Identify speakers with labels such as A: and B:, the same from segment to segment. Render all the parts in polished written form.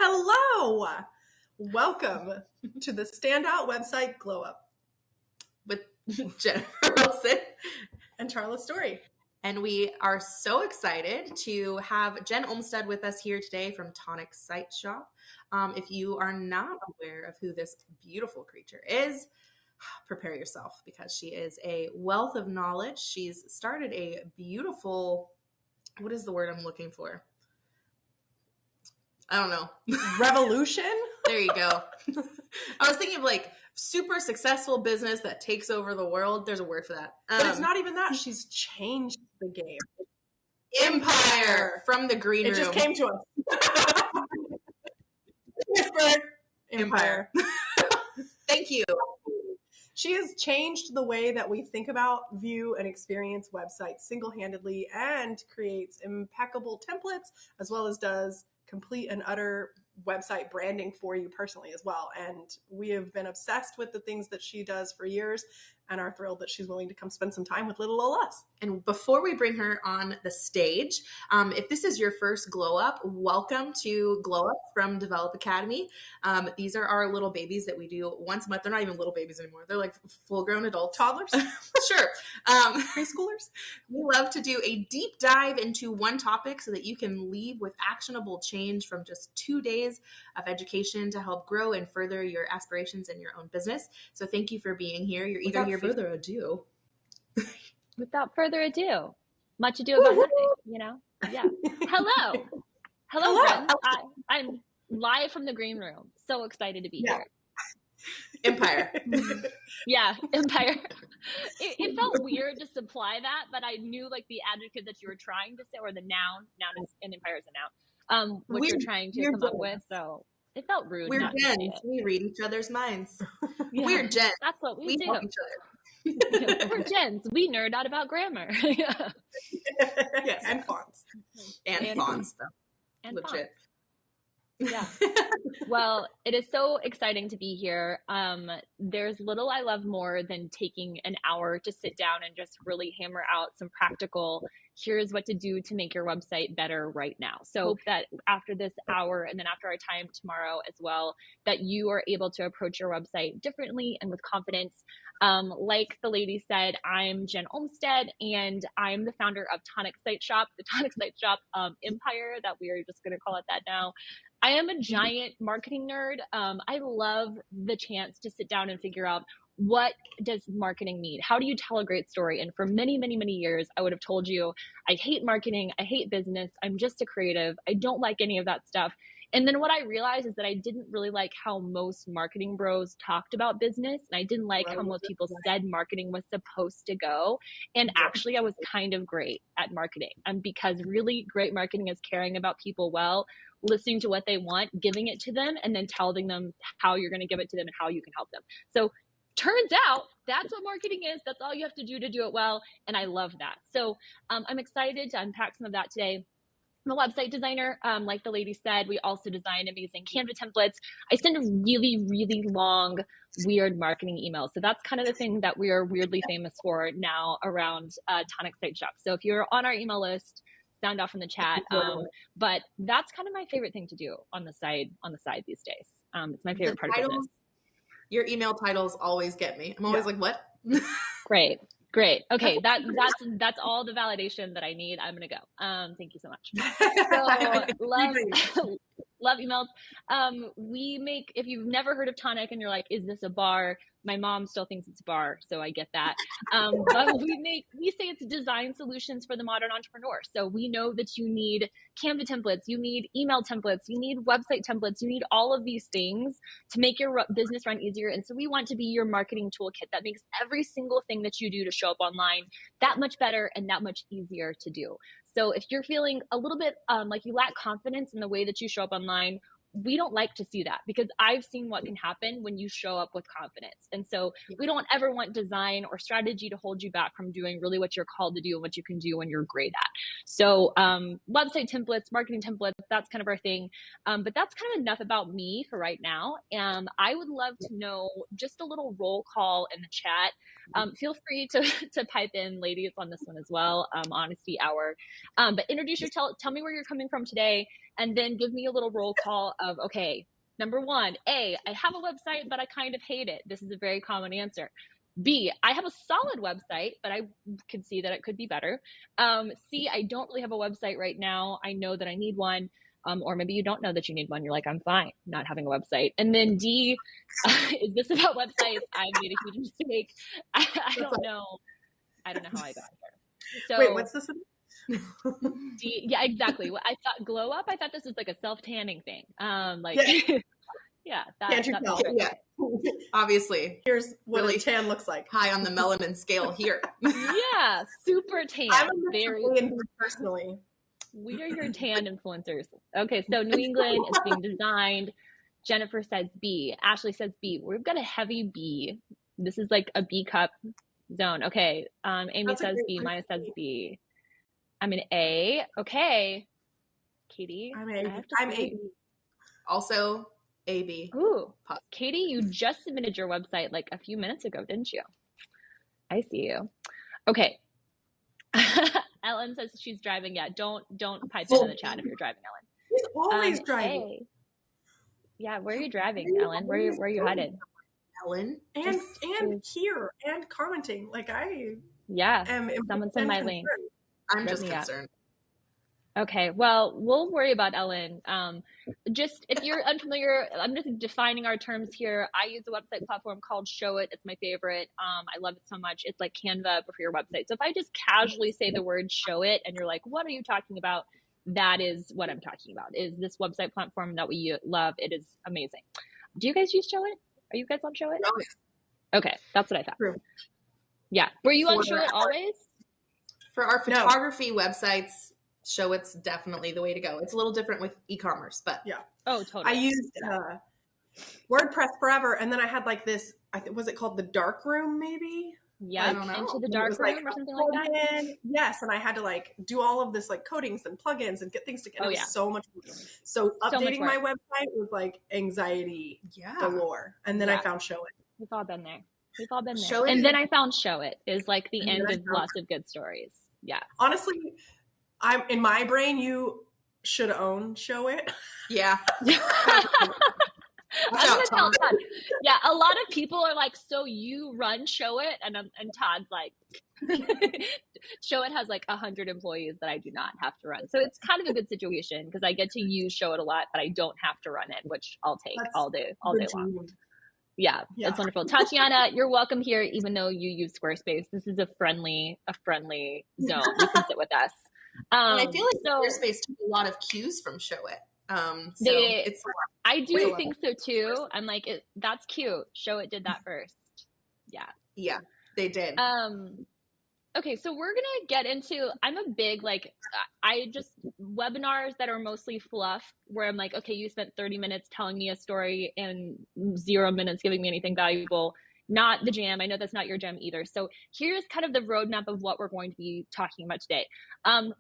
A: Hello! Welcome to the standout website GLOWUP
B: with Jennifer Wilson
A: and Charla Story.
B: And we are so excited to have Jen Olmsted with us here today from Tonic Site Shop. If you are not aware of who this beautiful creature is, prepare yourself because she is a wealth of knowledge. She's started a beautiful, what is the word I'm looking for? I don't know.
A: Revolution?
B: There you go. I was thinking of like super successful business that takes over the world. There's a word for that.
A: But it's not even that. She's changed the game.
B: Empire from the green room.
A: It just came to us. Empire.
B: Thank you.
A: She has changed the way that we think about, view, and experience websites single-handedly and creates impeccable templates as well as does complete and utter website branding for you personally as well. And we have been obsessed with the things that she does for years and are thrilled that she's willing to come spend some time with little old us.
B: And before we bring her on the stage, if this is your first Glow Up, welcome to Glow Up from Develope Academy. These are our little babies that we do once a month. They're not even little babies anymore. They're like full-grown adults.
A: Toddlers?
B: Sure.
A: Preschoolers?
B: We love to do a deep dive into one topic so that you can leave with actionable change from just 2 days of education to help grow and further your aspirations in your own business. So thank you for being here. You're either here
A: further ado.
C: Without further ado, much ado about nothing, you know? Yeah. Hello, friends. I'm live from the green room. So excited to be here.
B: Empire.
C: Yeah, Empire. It felt weird to supply that, but I knew like the adjective that you were trying to say, or the noun is, and Empire is a noun, what you're trying to come up with. So it felt rude.
B: We're gens. We read each other's minds.
C: Yeah,
B: we're gens.
C: That's what we do.
B: Help each other.
C: We're gens. We nerd out about grammar.
A: Yes, and fonts.
B: And fonts, though.
C: And
B: legit.
C: Fonts. Yeah. Well, it is so exciting to be here. There's little I love more than taking an hour to sit down and just really hammer out some practical, here's what to do to make your website better right now. So that after this hour and then after our time tomorrow as well, that you are able to approach your website differently and with confidence. Like the lady said, I'm Jen Olmsted and I'm the founder of Tonic Site Shop, the Tonic Site Shop empire that we are just going to call it that now. I am a giant marketing nerd. I love the chance to sit down and figure out what does marketing need? How do you tell a great story? And for many, many, many years, I would have told you, I hate marketing. I hate business. I'm just a creative. I don't like any of that stuff. And then what I realized is that I didn't really like how most marketing bros talked about business. And I didn't like how most people said marketing was supposed to go. And actually, I was kind of great at marketing. Because really great marketing is caring about people well, listening to what they want, giving it to them, and then telling them how you're going to give it to them and how you can help them. So turns out that's what marketing is. That's all you have to do it well. And I love that. So I'm excited to unpack some of that today. I'm a website designer. Like the lady said, we also design amazing Canva templates. I send really, really long, weird marketing emails. So that's kind of the thing that we are weirdly famous for now around Tonic Site Shop. So if you're on our email list, sound off in the chat. But that's kind of my favorite thing to do on the side these days. It's my favorite part of business.
B: Your email titles always get me. I'm always like, what?
C: Great. Okay, that's all the validation that I need. I'm gonna go. Thank you so much. So love emails. We make, if you've never heard of Tonic and you're like, is this a bar? My mom still thinks it's a bar, so I get that. But we say it's design solutions for the modern entrepreneur. So we know that you need Canva templates, you need email templates, you need website templates, you need all of these things to make your business run easier. And so we want to be your marketing toolkit that makes every single thing that you do to show up online that much better and that much easier to do. So if you're feeling a little bit like you lack confidence in the way that you show up online, we don't like to see that because I've seen what can happen when you show up with confidence. And so we don't ever want design or strategy to hold you back from doing really what you're called to do and what you can do when you're great at. So website templates, marketing templates, that's kind of our thing. But that's kind of enough about me for right now. I would love to know just a little roll call in the chat. Feel free to pipe in, ladies, on this one as well, honesty hour. But introduce yourself, tell me where you're coming from today. and then give me a little roll call of, okay, number one, A, I have a website, but I kind of hate it. This is a very common answer. B, I have a solid website, but I could see that it could be better. C, I don't really have a website right now. I know that I need one. Or maybe you don't know that you need one. You're like, I'm fine not having a website. And then D, is this about websites? I made a huge mistake. I don't know. I don't know how I got here. So
A: wait, what's this?
C: D, yeah, exactly. I thought GLOWUP. I thought this was like a self-tanning thing. Yeah,
A: Can't you tell?
B: Yeah, obviously.
A: Here's what
B: Really
A: a tan looks like.
B: High on the melanin scale here.
C: Yeah, super tan.
A: I'm a
C: Very
A: personally.
C: We are your tan influencers. Okay, so New England is being designed. Jennifer says B. Ashley says B. We've got a heavy B. This is like a B cup zone. Okay, Amy says B. Maya says B. I'm an A. Okay, Katie.
A: I'm A.
B: Also AB.
C: Ooh, Katie, you just submitted your website like a few minutes ago, didn't you? I see you. Okay. Ellen says she's driving. Yeah, don't pipe into the chat if you're driving, Ellen.
A: She's always driving.
C: Hey. Yeah, where are you driving, Ellen? Where are you headed?
B: Ellen.
A: And here and commenting. Like I am
C: someone's in my lane.
B: I'm just concerned.
C: Okay, well, we'll worry about Ellen. Just if you're unfamiliar, I'm just defining our terms here. I use a website platform called Showit. It's my favorite. I love it so much. It's like Canva for your website. So if I just casually say the word Showit and you're like, what are you talking about? That is what I'm talking about, is this website platform that we love. It is amazing. Do you guys use Showit? Are you guys on Showit?
B: No.
C: Okay, that's what I thought.
A: True.
C: Yeah. Were you on Showit always?
B: For our photography websites, Showit's definitely the way to go. It's a little different with e-commerce, but
A: yeah.
C: Oh, totally.
A: I used WordPress forever, and then I had like this. Was it called the dark room? Maybe.
C: Yeah, into the dark room or something like that.
A: Yes, and I had to like do all of this like codings and plugins and get things together. It was so much work. So updating my website was like anxiety galore. And then I found Showit.
C: We've all been there. And then I found Showit is like the end of lots of good stories. Yeah.
A: Honestly, I'm in my brain. You should own Showit.
B: Yeah.
C: I'm gonna tell Todd. Yeah, a lot of people are like, so you run Showit, and Todd's like, Showit has like 100 employees that I do not have to run. So it's kind of a good situation because I get to use Showit a lot, but I don't have to run it, which I'll take all day long. Yeah, that's wonderful. Tatiana, you're welcome here, even though you use Squarespace. This is a friendly zone. You can sit with us.
B: And I feel like Squarespace took a lot of cues from Showit.
C: I do think so too. I'm like, that's cute. Showit did that first.
B: Yeah, they did.
C: Okay, so we're gonna get into. I'm a big webinars that are mostly fluff, where I'm like, okay, you spent 30 minutes telling me a story and 0 minutes giving me anything valuable. Not the jam. I know that's not your jam either. So here's kind of the roadmap of what we're going to be talking about today.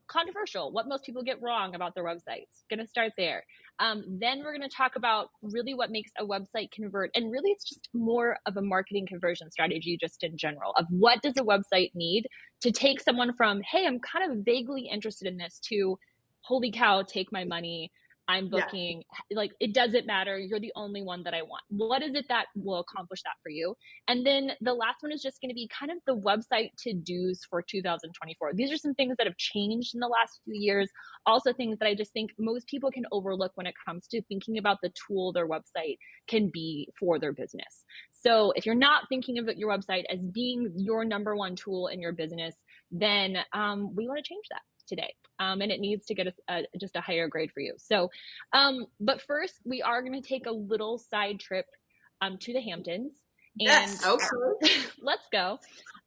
C: Controversial, what most people get wrong about their websites. Gonna start there. Then we're gonna talk about really what makes a website convert. And really it's just more of a marketing conversion strategy just in general of what does a website need to take someone from, hey, I'm kind of vaguely interested in this to, holy cow, take my money. I'm booking, like, it doesn't matter. You're the only one that I want. What is it that will accomplish that for you? And then the last one is just going to be kind of the website to-dos for 2024. These are some things that have changed in the last few years. Also things that I just think most people can overlook when it comes to thinking about the tool their website can be for their business. So if you're not thinking of your website as being your number one tool in your business, then we want to change that today. And it needs to get just a higher grade for you. So, but first we are going to take a little side trip to the Hamptons. And let's go.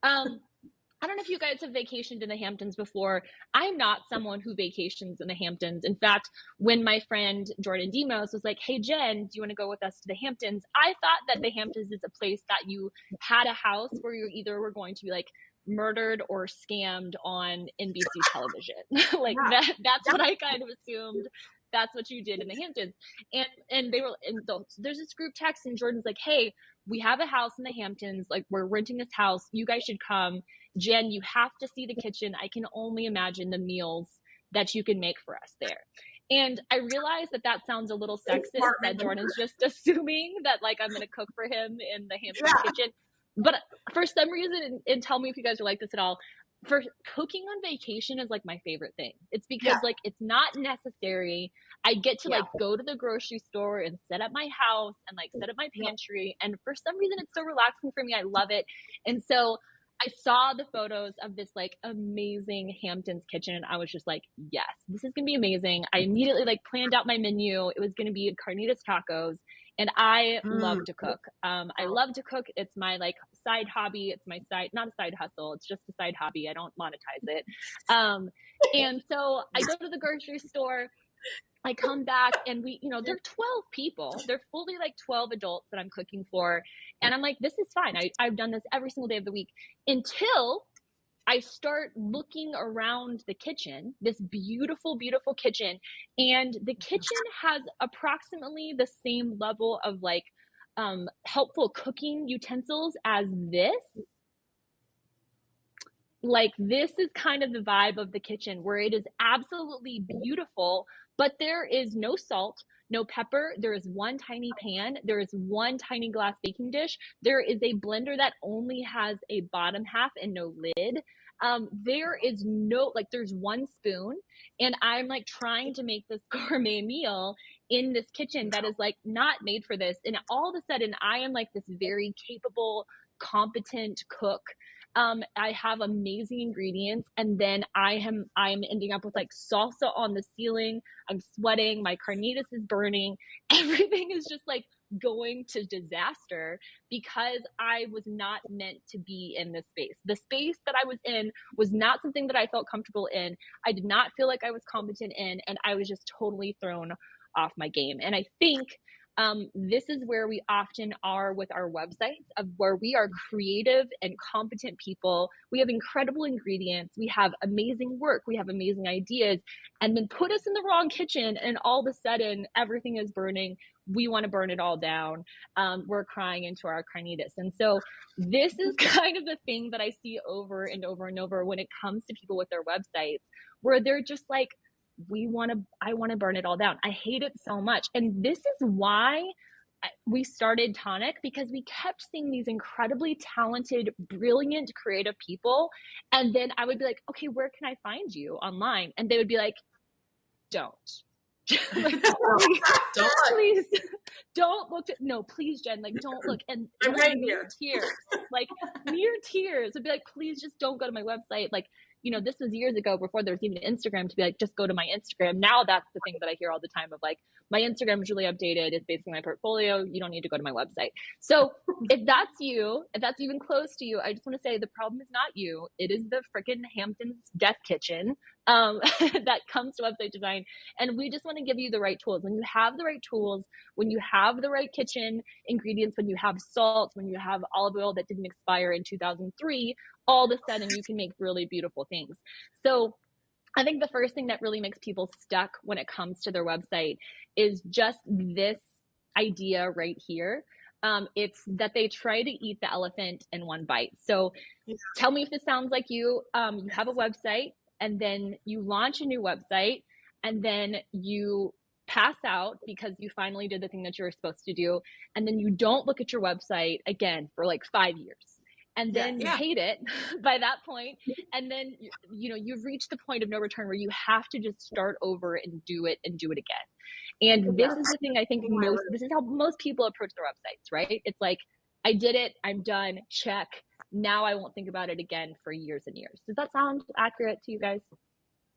C: I don't know if you guys have vacationed in the Hamptons before. I'm not someone who vacations in the Hamptons. In fact, when my friend Jordan Demos was like, hey, Jen, do you want to go with us to the Hamptons? I thought that the Hamptons is a place that you had a house where you either were going to be like murdered or scammed on NBC television. That's what I kind of assumed. That's what you did in the Hamptons. And they were, and there's this group text and Jordan's like, hey, we have a house in the Hamptons. Like, we're renting this house. You guys should come. Jen, you have to see the kitchen. I can only imagine the meals that you can make for us there. And I realized that that sounds a little sexist, that Jordan's just assuming that like I'm going to cook for him in the Hamptons kitchen. But for some reason, and tell me if you guys are like this at all, for cooking on vacation is like my favorite thing. It's because like it's not necessary. I get to like go to the grocery store and set up my house and like set up my pantry. And for some reason, it's so relaxing for me. I love it. And so I saw the photos of this like amazing Hamptons kitchen and I was just like, yes, this is going to be amazing. I immediately like planned out my menu. It was going to be carnitas tacos and I love to cook. I love to cook. It's my like side hobby. It's my side, not a side hustle. It's just a side hobby. I don't monetize it. And so I go to the grocery store. I come back and we, you know, they're 12 people. They're fully like 12 adults that I'm cooking for. And I'm like, this is fine. I've done this every single day of the week until I start looking around the kitchen, this beautiful, beautiful kitchen. And the kitchen has approximately the same level of like helpful cooking utensils as this. Like this is kind of the vibe of the kitchen where it is absolutely beautiful, but there is no salt, no pepper. There is one tiny pan. There is one tiny glass baking dish. There is a blender that only has a bottom half and no lid. There is no, like there's one spoon and I'm like trying to make this gourmet meal in this kitchen that is like not made for this. And all of a sudden I am like this very capable, competent cook. I have amazing ingredients and then I'm ending up with like salsa on the ceiling. I'm sweating. My carnitas is burning. Everything is just like going to disaster because I was not meant to be in this space. The space that I was in was not something that I felt comfortable in. I did not feel like I was competent in, and I was just totally thrown off my game. And I think this is where we often are with our websites, of where we are creative and competent people. We have incredible ingredients. We have amazing work. We have amazing ideas. And then put us in the wrong kitchen and all of a sudden everything is burning. We want to burn it all down. We're crying into our carnitas. And so this is kind of the thing that I see over and over and over when it comes to people with their websites, where they're just like, I want to burn it all down. I hate it so much. And this is why we started Tonic, because we kept seeing these incredibly talented, brilliant, creative people. And then I would be like, okay, where can I find you online? And they would be like, don't. Like, please don't look at, no, please, Jen, like don't look. And
B: I'm right
C: near tears, like near tears would be like, please just don't go to my website. Like, you know, this was years ago before there was even Instagram to be like, just go to my Instagram. Now that's the thing that I hear all the time of like, my Instagram is really updated. It's basically my portfolio. You don't need to go to my website. So if that's you, if that's even close to you, I just want to say the problem is not you. It is the freaking Hamptons death kitchen that comes to website design. And we just want to give you the right tools. When you have the right tools, when you have the right kitchen ingredients, when you have salt, when you have olive oil that didn't expire in 2003, all of a sudden you can make really beautiful things. So I think the first thing that really makes people stuck when it comes to their website is just this idea right here. It's that they try to eat the elephant in one bite. So tell me if this sounds like you. You have a website and then you launch a new website and then you pass out because you finally did the thing that you were supposed to do. And then you don't look at your website again for like 5 years. And then you hate it by that point. And then, you know, you've reached the point of no return where you have to just start over and do it again. And this is the thing I think this is how most people approach their websites, right? It's like, I did it, I'm done, check. Now I won't think about it again for years and years. Does that sound accurate to you guys?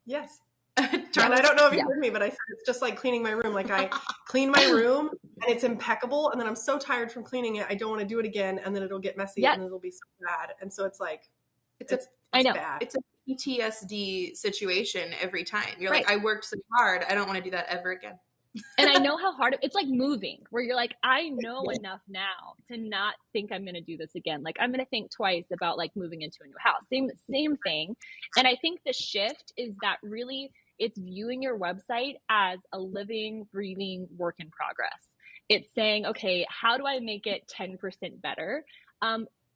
A: Yes. And I don't know if you heard me, but I said it's just like cleaning my room. Like I clean my room and it's impeccable. And then I'm so tired from cleaning it. I don't want to do it again. And then it'll get messy and it'll be so bad. And so it's like, it's bad.
B: It's a PTSD situation every time. You're like, I worked so hard. I don't want to do that ever again.
C: And I know how hard it's like moving, where you're like, I know enough now to not think I'm going to do this again. Like I'm going to think twice about like moving into a new house. Same thing. And I think the shift is that really it's viewing your website as a living, breathing work in progress. It's saying, okay, how do I make it 10% better?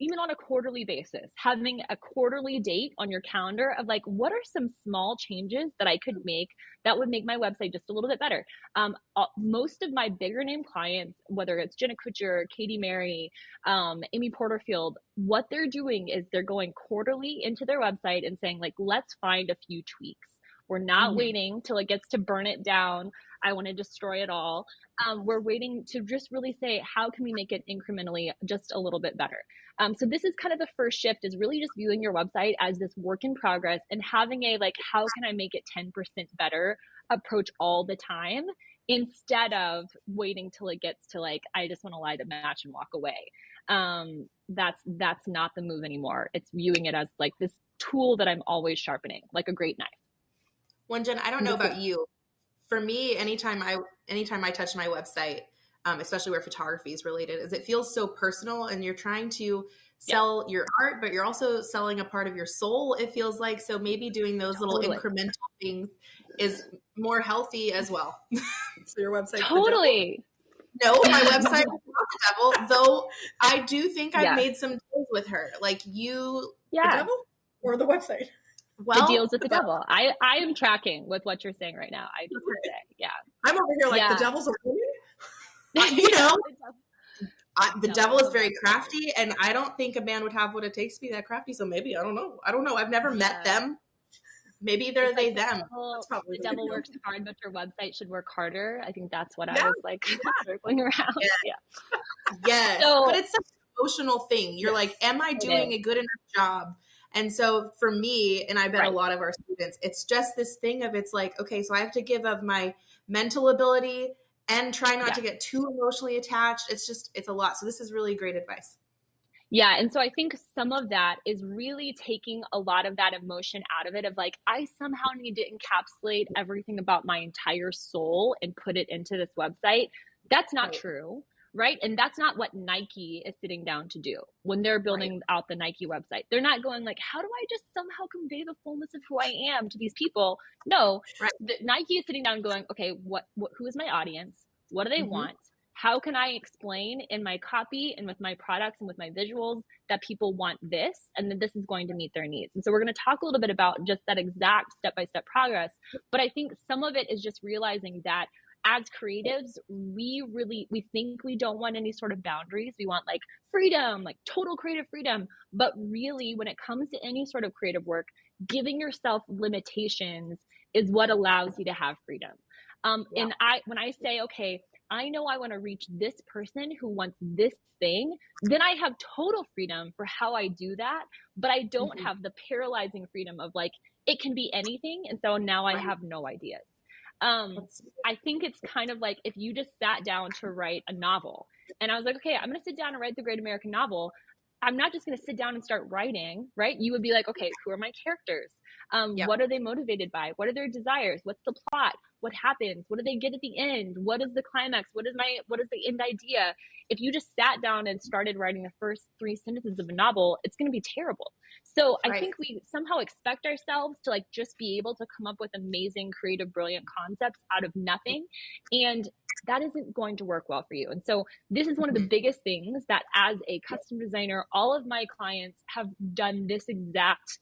C: even on a quarterly basis, having a quarterly date on your calendar of like, what are some small changes that I could make that would make my website just a little bit better? Most of my bigger name clients, whether it's Jenna Kutcher, Katie Mary, Amy Porterfield, what they're doing is they're going quarterly into their website and saying like, let's find a few tweaks. We're not waiting till it gets to burn it down. I want to destroy it all. We're waiting to just really say, how can we make it incrementally just a little bit better? So this is kind of the first shift, is really just viewing your website as this work in progress and having a like, how can I make it 10% better approach all the time, instead of waiting till it gets to like, I just want to lie to match and walk away. That's not the move anymore. It's viewing it as like this tool that I'm always sharpening, like a great knife.
B: Well, Jen, I don't know about you. For me, anytime I touch my website, especially where photography is related, is it feels so personal, and you're trying to sell your art, but you're also selling a part of your soul, it feels like. So maybe doing those little incremental things is more healthy as well.
A: So your website
C: totally.
B: No, my website is not the devil, though I do think I've made some deals with her. Like you,
A: the devil or the website?
C: Well, the deals with the devil. I am tracking with what you're saying right now. I just want to say,
A: I'm over here like the devil's a woman.
B: The devil is very crafty, and I don't think a man would have what it takes to be that crafty. So maybe I don't know. I've never met them. Maybe they're them.
C: The devil works hard, but your website should work harder. I think that's what I was like circling around.
B: Yes. So, but it's such an emotional thing. You're like, am I doing a good enough job? And so for me, and I bet a lot of our students, it's just this thing of, it's like, okay, so I have to give of my mental ability and try not to get too emotionally attached. It's a lot. So this is really great advice.
C: Yeah. And so I think some of that is really taking a lot of that emotion out of it, of like, I somehow need to encapsulate everything about my entire soul and put it into this website. That's not true. Right. And that's not what Nike is sitting down to do when they're building out the Nike website. They're not going like, how do I just somehow convey the fullness of who I am to these people? No, Nike is sitting down and going, okay, who is my audience? What do they want? How can I explain in my copy and with my products and with my visuals that people want this, and that this is going to meet their needs? And so we're going to talk a little bit about just that exact step-by-step progress. But I think some of it is just realizing that as creatives, we think we don't want any sort of boundaries. We want like freedom, like total creative freedom. But really, when it comes to any sort of creative work, giving yourself limitations is what allows you to have freedom. And when I say, okay, I know I want to reach this person who wants this thing, then I have total freedom for how I do that. But I don't have the paralyzing freedom of like, it can be anything. And so now I have no ideas. I think it's kind of like if you just sat down to write a novel, and I was like, okay, I'm going to sit down and write the great American novel. I'm not just going to sit down and start writing, right? You would be like, okay, who are my characters? What are they motivated by? What are their desires? What's the plot? What happens? What do they get at the end? What is the climax? What is the end idea? If you just sat down and started writing the first 3 sentences of a novel, it's going to be terrible. So I think we somehow expect ourselves to like just be able to come up with amazing, creative, brilliant concepts out of nothing. And that isn't going to work well for you. And so this is one of the biggest things that as a custom designer, all of my clients have done this exact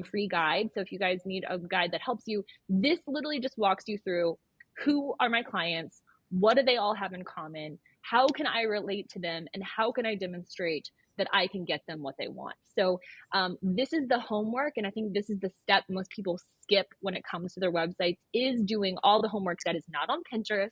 C: free guide. So if you guys need a guide that helps you, this literally just walks you through who are my clients, what do they all have in common, how can I relate to them, and how can I demonstrate that I can get them what they want. So this is the homework, and I think this is the step most people skip when it comes to their websites, is doing all the homework that is not on Pinterest,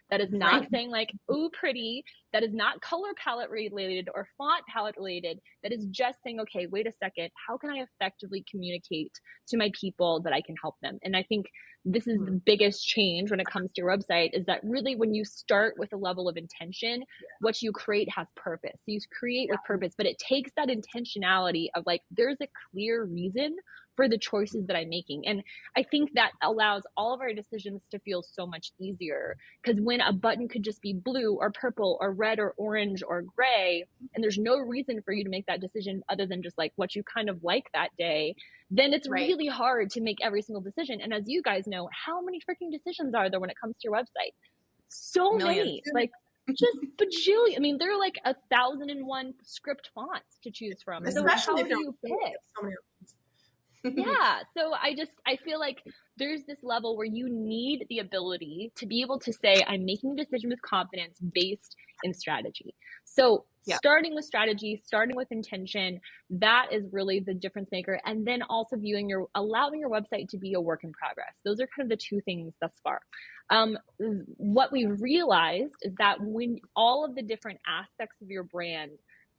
C: that is not saying like, ooh, pretty, that is not color palette related or font palette related, that is just saying, okay, wait a second, how can I effectively communicate to my people that I can help them? And I think this is the biggest change when it comes to your website, is that really when you start with a level of intention, what you create has purpose. So you create with purpose, but it takes that intentionality of like, there's a clear reason for the choices that I'm making. And I think that allows all of our decisions to feel so much easier, because when a button could just be blue or purple or red or orange or gray, and there's no reason for you to make that decision other than just like what you kind of like that day, then it's really hard to make every single decision. And as you guys know, how many freaking decisions are there when it comes to your website? So many. Like just bajillion. I mean, there are like 1,001 script fonts to choose from. So
A: Especially
C: how
A: if
C: do
A: you're
C: you pick?
A: so many options.
C: Yeah. So I feel like there's this level where you need the ability to be able to say, I'm making a decision with confidence based in strategy. So starting with strategy, starting with intention, that is really the difference maker. And then also allowing your website to be a work in progress. Those are kind of the two things thus far. What we've realized is that when all of the different aspects of your brand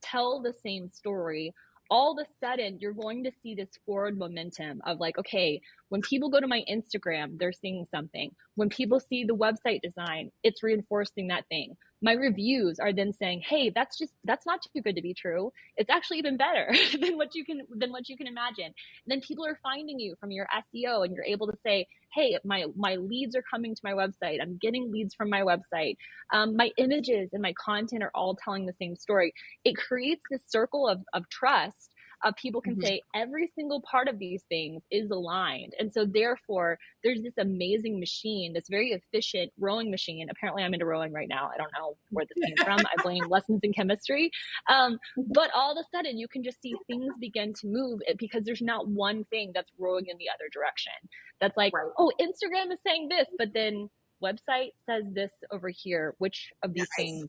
C: tell the same story, all of a sudden you're going to see this forward momentum of like, okay, when people go to my Instagram, they're seeing something. When people see the website design, it's reinforcing that thing. My reviews are then saying, hey, that's not too good to be true. It's actually even better than what you can imagine. And then people are finding you from your SEO, and you're able to say, hey, my leads are coming to my website. I'm getting leads from my website. My images and my content are all telling the same story. It creates this circle of trust. People can say every single part of these things is aligned. And so therefore, there's this amazing machine, this very efficient rowing machine. Apparently, I'm into rowing right now. I don't know where this came from. I blame lessons in chemistry. But all of a sudden, you can just see things begin to move because there's not one thing that's rowing in the other direction. That's like, oh, Instagram is saying this, but then website says this over here. Which of these things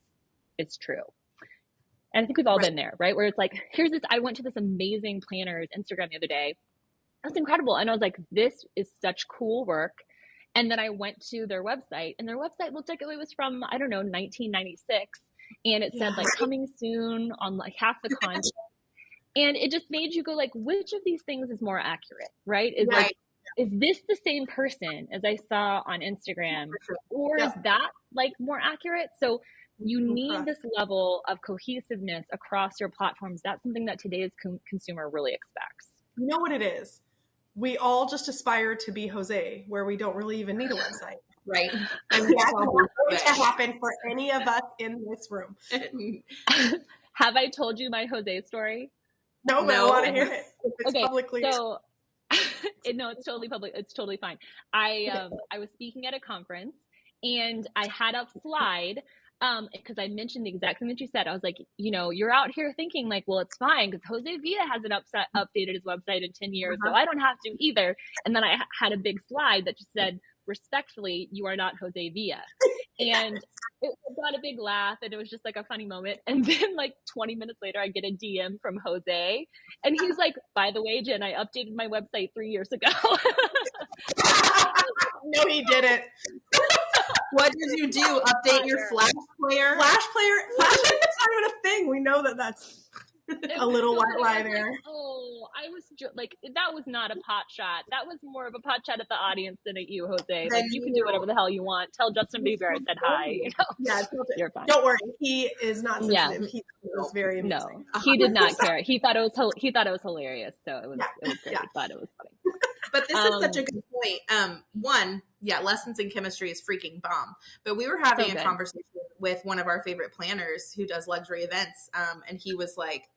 C: is true? And I think we've all been there, right? Where it's like, I went to this amazing planner's Instagram the other day. That was incredible. And I was like, this is such cool work. And then I went to their website, and their website looked like it was from, I don't know, 1996. And it said like coming soon on like half the content. And it just made you go like, which of these things is more accurate, right? Is this the same person as I saw on Instagram, or is that like more accurate? So you need this level of cohesiveness across your platforms. That's something that today's consumer really expects.
A: You know what it is? We all just aspire to be Jose, where we don't really even need a website.
B: Right.
A: And that's not going to happen for any of us in this room.
C: Have I told you my Jose story?
A: No, but I want to hear it. It's publicly.
C: So no, it's totally public. It's totally fine. I was speaking at a conference, and I had a slide because I mentioned the exact thing that you said. I was like, you're out here thinking like, well, it's fine because Jose Villa hasn't updated his website in 10 years, so I don't have to either. And then I had a big slide that just said, respectfully, you are not Jose Villa. And it got a big laugh, and it was just like a funny moment. And then like 20 minutes later, I get a DM from Jose, and he's like, by the way, Jen, I updated my website 3 years ago.
A: No, he didn't.
B: What did you do? Update your Flash player?
A: Flash is not even a thing. We know that that's a little white lie there.
C: Oh, I was like, that was not a pot shot. That was more of a pot shot at the audience than at you, Jose. Like, you can do whatever the hell you want. Tell Justin Bieber I said hi.
A: Yeah,
C: you're fine.
A: Don't worry, he is not sensitive. Yeah. He was very amusing.
C: No, he did not care. He thought it was hilarious. So it was great. Yeah. He thought it was funny.
B: But this is such a good point. One, lessons in chemistry is freaking bomb. But we were having a conversation with one of our favorite planners who does luxury events, and he was like,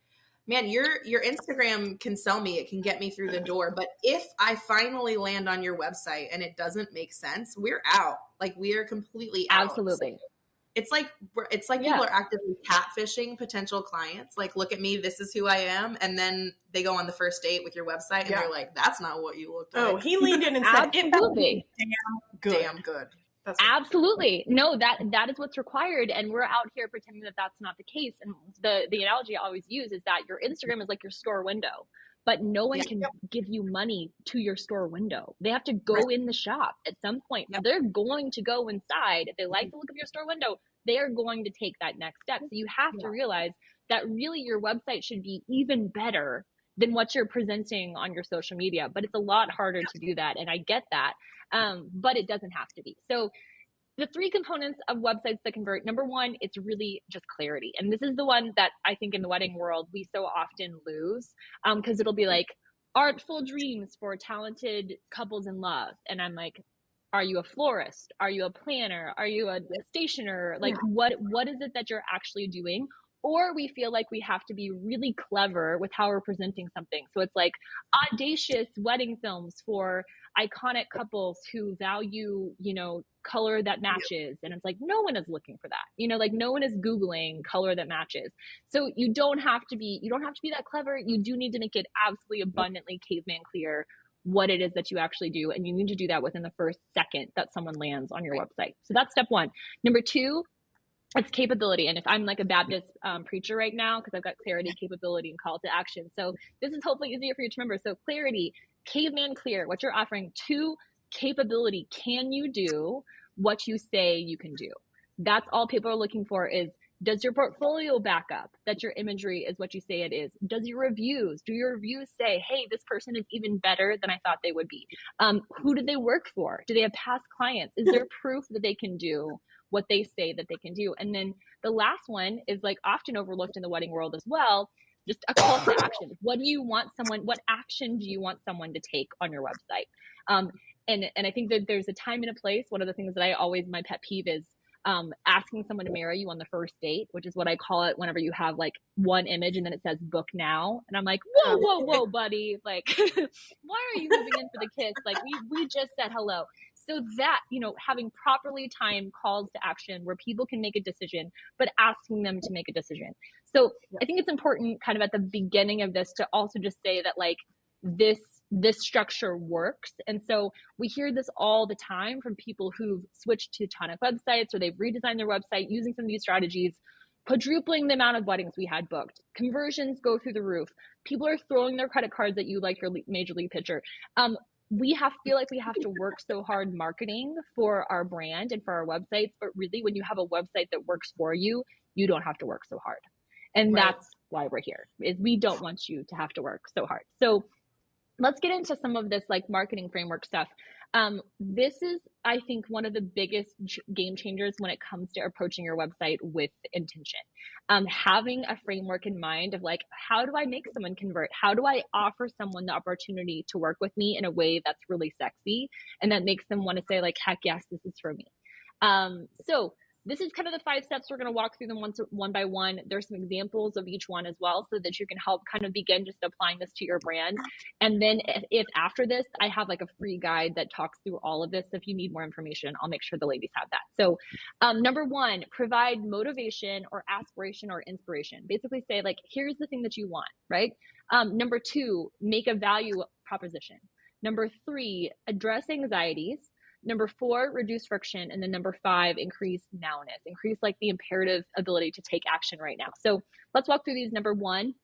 B: man, your Instagram can sell me. It can get me through the door. But if I finally land on your website and it doesn't make sense, we're out. Like, we are completely out.
C: Absolutely.
B: So it's like people are actively catfishing potential clients. Like, look at me. This is who I am. And then they go on the first date with your website and they're like, that's not what you looked like.
A: Oh, he leaned in and said,
C: absolutely.
A: Damn good.
C: Absolutely. No, that is what's required. And we're out here pretending that that's not the case. And the analogy I always use is that your Instagram is like your store window, but no one can give you money to your store window. They have to go in the shop at some point. So they're going to go inside. If they like the look of your store window, they are going to take that next step. So you have to realize that really your website should be even better than what you're presenting on your social media. But it's a lot harder to do that. And I get that. But it doesn't have to be. So the 3 components of websites that convert, number 1, it's really just clarity. And this is the one that I think in the wedding world, we so often lose because it'll be like artful dreams for talented couples in love. And I'm like, are you a florist? Are you a planner? Are you a stationer? Like what is it that you're actually doing? Or we feel like we have to be really clever with how we're presenting something. So it's like audacious wedding films for iconic couples who value, you know, color that matches. And it's like, no one is looking for that, you know, like no one is Googling color that matches. So you don't have to be that clever. You do need to make it absolutely abundantly caveman clear what it is that you actually do. And you need to do that within the first second that someone lands on your website. So that's step one. Number two, it's capability. And if I'm like a Baptist preacher right now, because I've got clarity, capability, and call to action. So this is hopefully easier for you to remember. So clarity, caveman clear, what you're offering. Two, capability. Can you do what you say you can do? That's all people are looking for is, does your portfolio back up that your imagery is what you say it is? Do your reviews say, hey, this person is even better than I thought they would be? Who did they work for? Do they have past clients? Is there proof that they can do what they say that they can do? And then the last one is like often overlooked in the wedding world as well, just a call to action. What action do you want someone to take on your website? And I think that there's a time and a place. One of the things that my pet peeve is asking someone to marry you on the first date, which is what I call it whenever you have like one image and then it says book now. And I'm like, whoa, buddy. Like, why are you moving in for the kiss? Like we just said hello. So that, you know, having properly timed calls to action where people can make a decision, but asking them to make a decision. So I think it's important kind of at the beginning of this to also just say that like this structure works. And so we hear this all the time from people who've switched to Tonic websites or they've redesigned their website using some of these strategies, quadrupling the amount of weddings we had booked. Conversions go through the roof. People are throwing their credit cards at you like your major league pitcher. We feel like we have to work so hard marketing for our brand and for our websites, but really when you have a website that works for you, you don't have to work so hard. And that's why we're here, is we don't want you to have to work so hard. So let's get into some of this like marketing framework stuff. This is, I think, one of the biggest game changers when it comes to approaching your website with intention. Having a framework in mind of like, how do I make someone convert? How do I offer someone the opportunity to work with me in a way that's really sexy and that makes them want to say like, heck yes, this is for me. So this is kind of the 5 steps. We're going to walk through them one by one. There's some examples of each one as well so that you can help kind of begin just applying this to your brand. And then if after this, I have like a free guide that talks through all of this. If you need more information, I'll make sure the ladies have that. So number one, provide motivation or aspiration or inspiration. Basically say like, here's the thing that you want, right? Number two, make a value proposition. Number three, address anxieties. Number four, reduce friction. And then number 5, increase nowness, increase like the imperative ability to take action right now. So let's walk through these. Number one,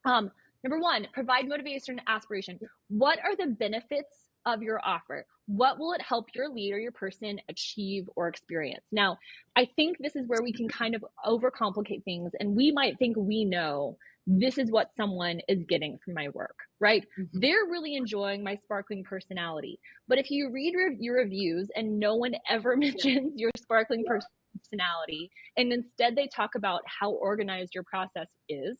C: provide motivation and aspiration. What are the benefits of your offer? What will it help your lead or your person achieve or experience? Now, I think this is where we can kind of overcomplicate things and we might think we know this is what someone is getting from my work, right? Mm-hmm. They're really enjoying my sparkling personality. But if you read your reviews and no one ever mentions your sparkling personality, and instead they talk about how organized your process is,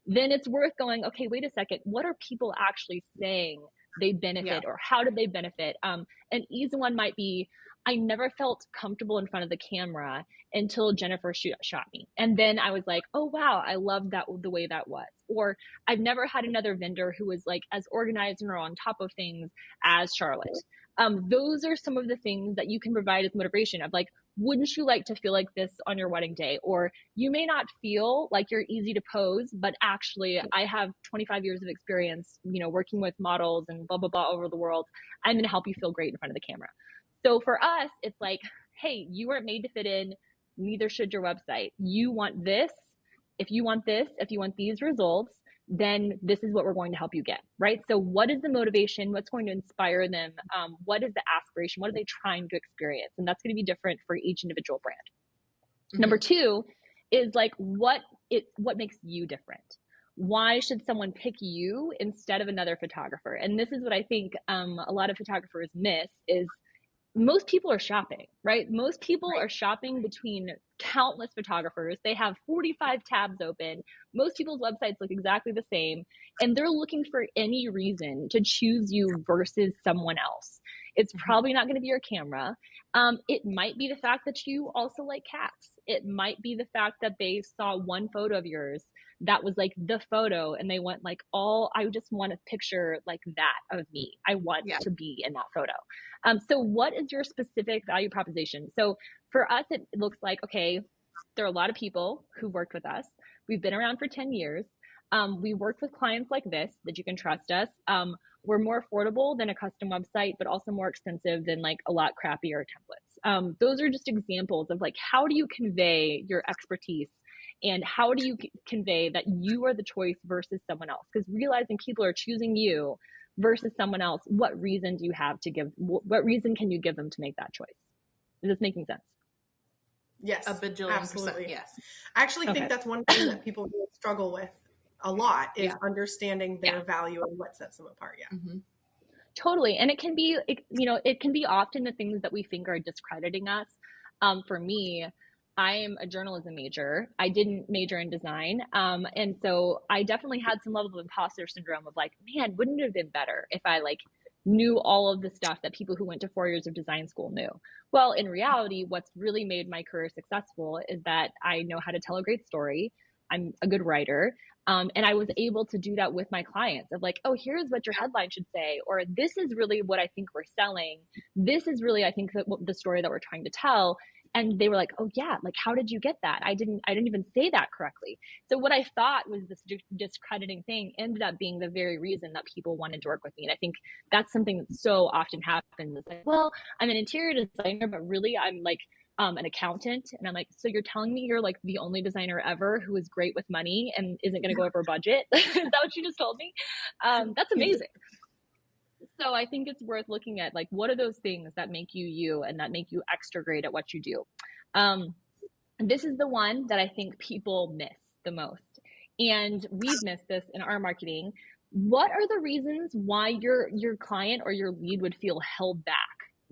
C: then it's worth going, okay, wait a second, what are people actually saying they benefit or how did they benefit? An easy one might be, I never felt comfortable in front of the camera until Jennifer shot me. And then I was like, oh, wow, I love that the way that was. Or I've never had another vendor who was like as organized and on top of things as Charlotte. Those are some of the things that you can provide as motivation of like, wouldn't you like to feel like this on your wedding day? Or you may not feel like you're easy to pose, but actually I have 25 years of experience, you know, working with models and blah, blah, blah over the world. I'm going to help you feel great in front of the camera. So for us, it's like, hey, you weren't made to fit in, neither should your website. You want this. If you want this, if you want these results, then this is what we're going to help you get, right? So what is the motivation? What's going to inspire them? What is the aspiration? What are they trying to experience? And that's going to be different for each individual brand. Mm-hmm. Number 2 is like, what makes you different? Why should someone pick you instead of another photographer? And this is what I think a lot of photographers miss is most people are shopping, right? Most people are shopping between countless photographers. They have 45 tabs open. Most people's websites look exactly the same, and they're looking for any reason to choose you versus someone else. It's probably not going to be your camera. It might be the fact that you also like cats. It might be the fact that they saw one photo of yours that was like the photo, and they went like, I just want a picture like that of me. I want to be in that photo. So what is your specific value proposition? So for us, it looks like, okay, there are a lot of people who worked with us. We've been around for 10 years. We worked with clients like this, that you can trust us. We're more affordable than a custom website, but also more expensive than like a lot crappier templates. Those are just examples of like, how do you convey your expertise, and how do you convey that you are the choice versus someone else? Because realizing people are choosing you versus someone else, what reason do you have to give? What reason can you give them to make that choice? Is this making sense?
A: Yes,
B: a bajillion
A: absolutely.
B: %. Yes.
A: I actually think that's one thing that people really struggle with a lot is understanding their value and what sets them apart. Yeah.
C: Mm-hmm. Totally. And it can be, it can be often the things that we think are discrediting us. For me, I am a journalism major. I didn't major in design. And so I definitely had some level of imposter syndrome of like, man, wouldn't it have been better if I like knew all of the stuff that people who went to 4 years of design school knew? Well, in reality, what's really made my career successful is that I know how to tell a great story. I'm a good writer. And I was able to do that with my clients of like, oh, here's what your headline should say, or this is really what I think we're selling. This is really, I think, the story that we're trying to tell. And they were like, oh yeah, like, how did you get that? I didn't even say that correctly. So what I thought was this discrediting thing ended up being the very reason that people wanted to work with me. And I think that's something that so often happens. It's like, well, I'm an interior designer, but really I'm like, an accountant. And I'm like, so you're telling me you're like the only designer ever who is great with money and isn't going to go over budget? Is that what you just told me? That's amazing. So I think it's worth looking at like, what are those things that make you you and that make you extra great at what you do? This is the one that I think people miss the most. And we've missed this in our marketing. What are the reasons why your client or your lead would feel held back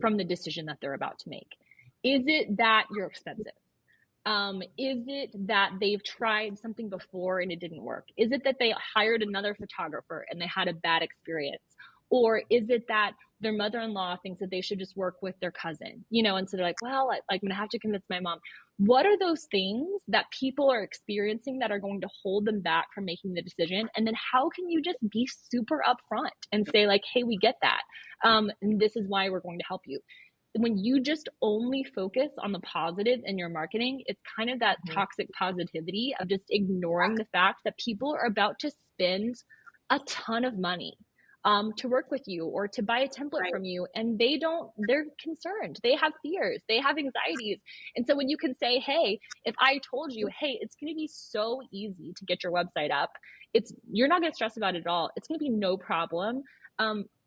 C: from the decision that they're about to make? Is it that you're expensive? Is it that they've tried something before and it didn't work? Is it that they hired another photographer and they had a bad experience? Or is it that their mother-in-law thinks that they should just work with their cousin, and so they're like, well, I'm going to have to convince my mom. What are those things that people are experiencing that are going to hold them back from making the decision? And then how can you just be super upfront and say like, hey, we get that. And this is why we're going to help you. When you just only focus on the positive in your marketing, it's kind of that toxic positivity of just ignoring the fact that people are about to spend a ton of money to work with you or to buy a template from you. And they're concerned. They have fears. They have anxieties. And so when you can say, hey, if I told you, hey, it's going to be so easy to get your website up, you're not going to stress about it at all. It's going to be no problem.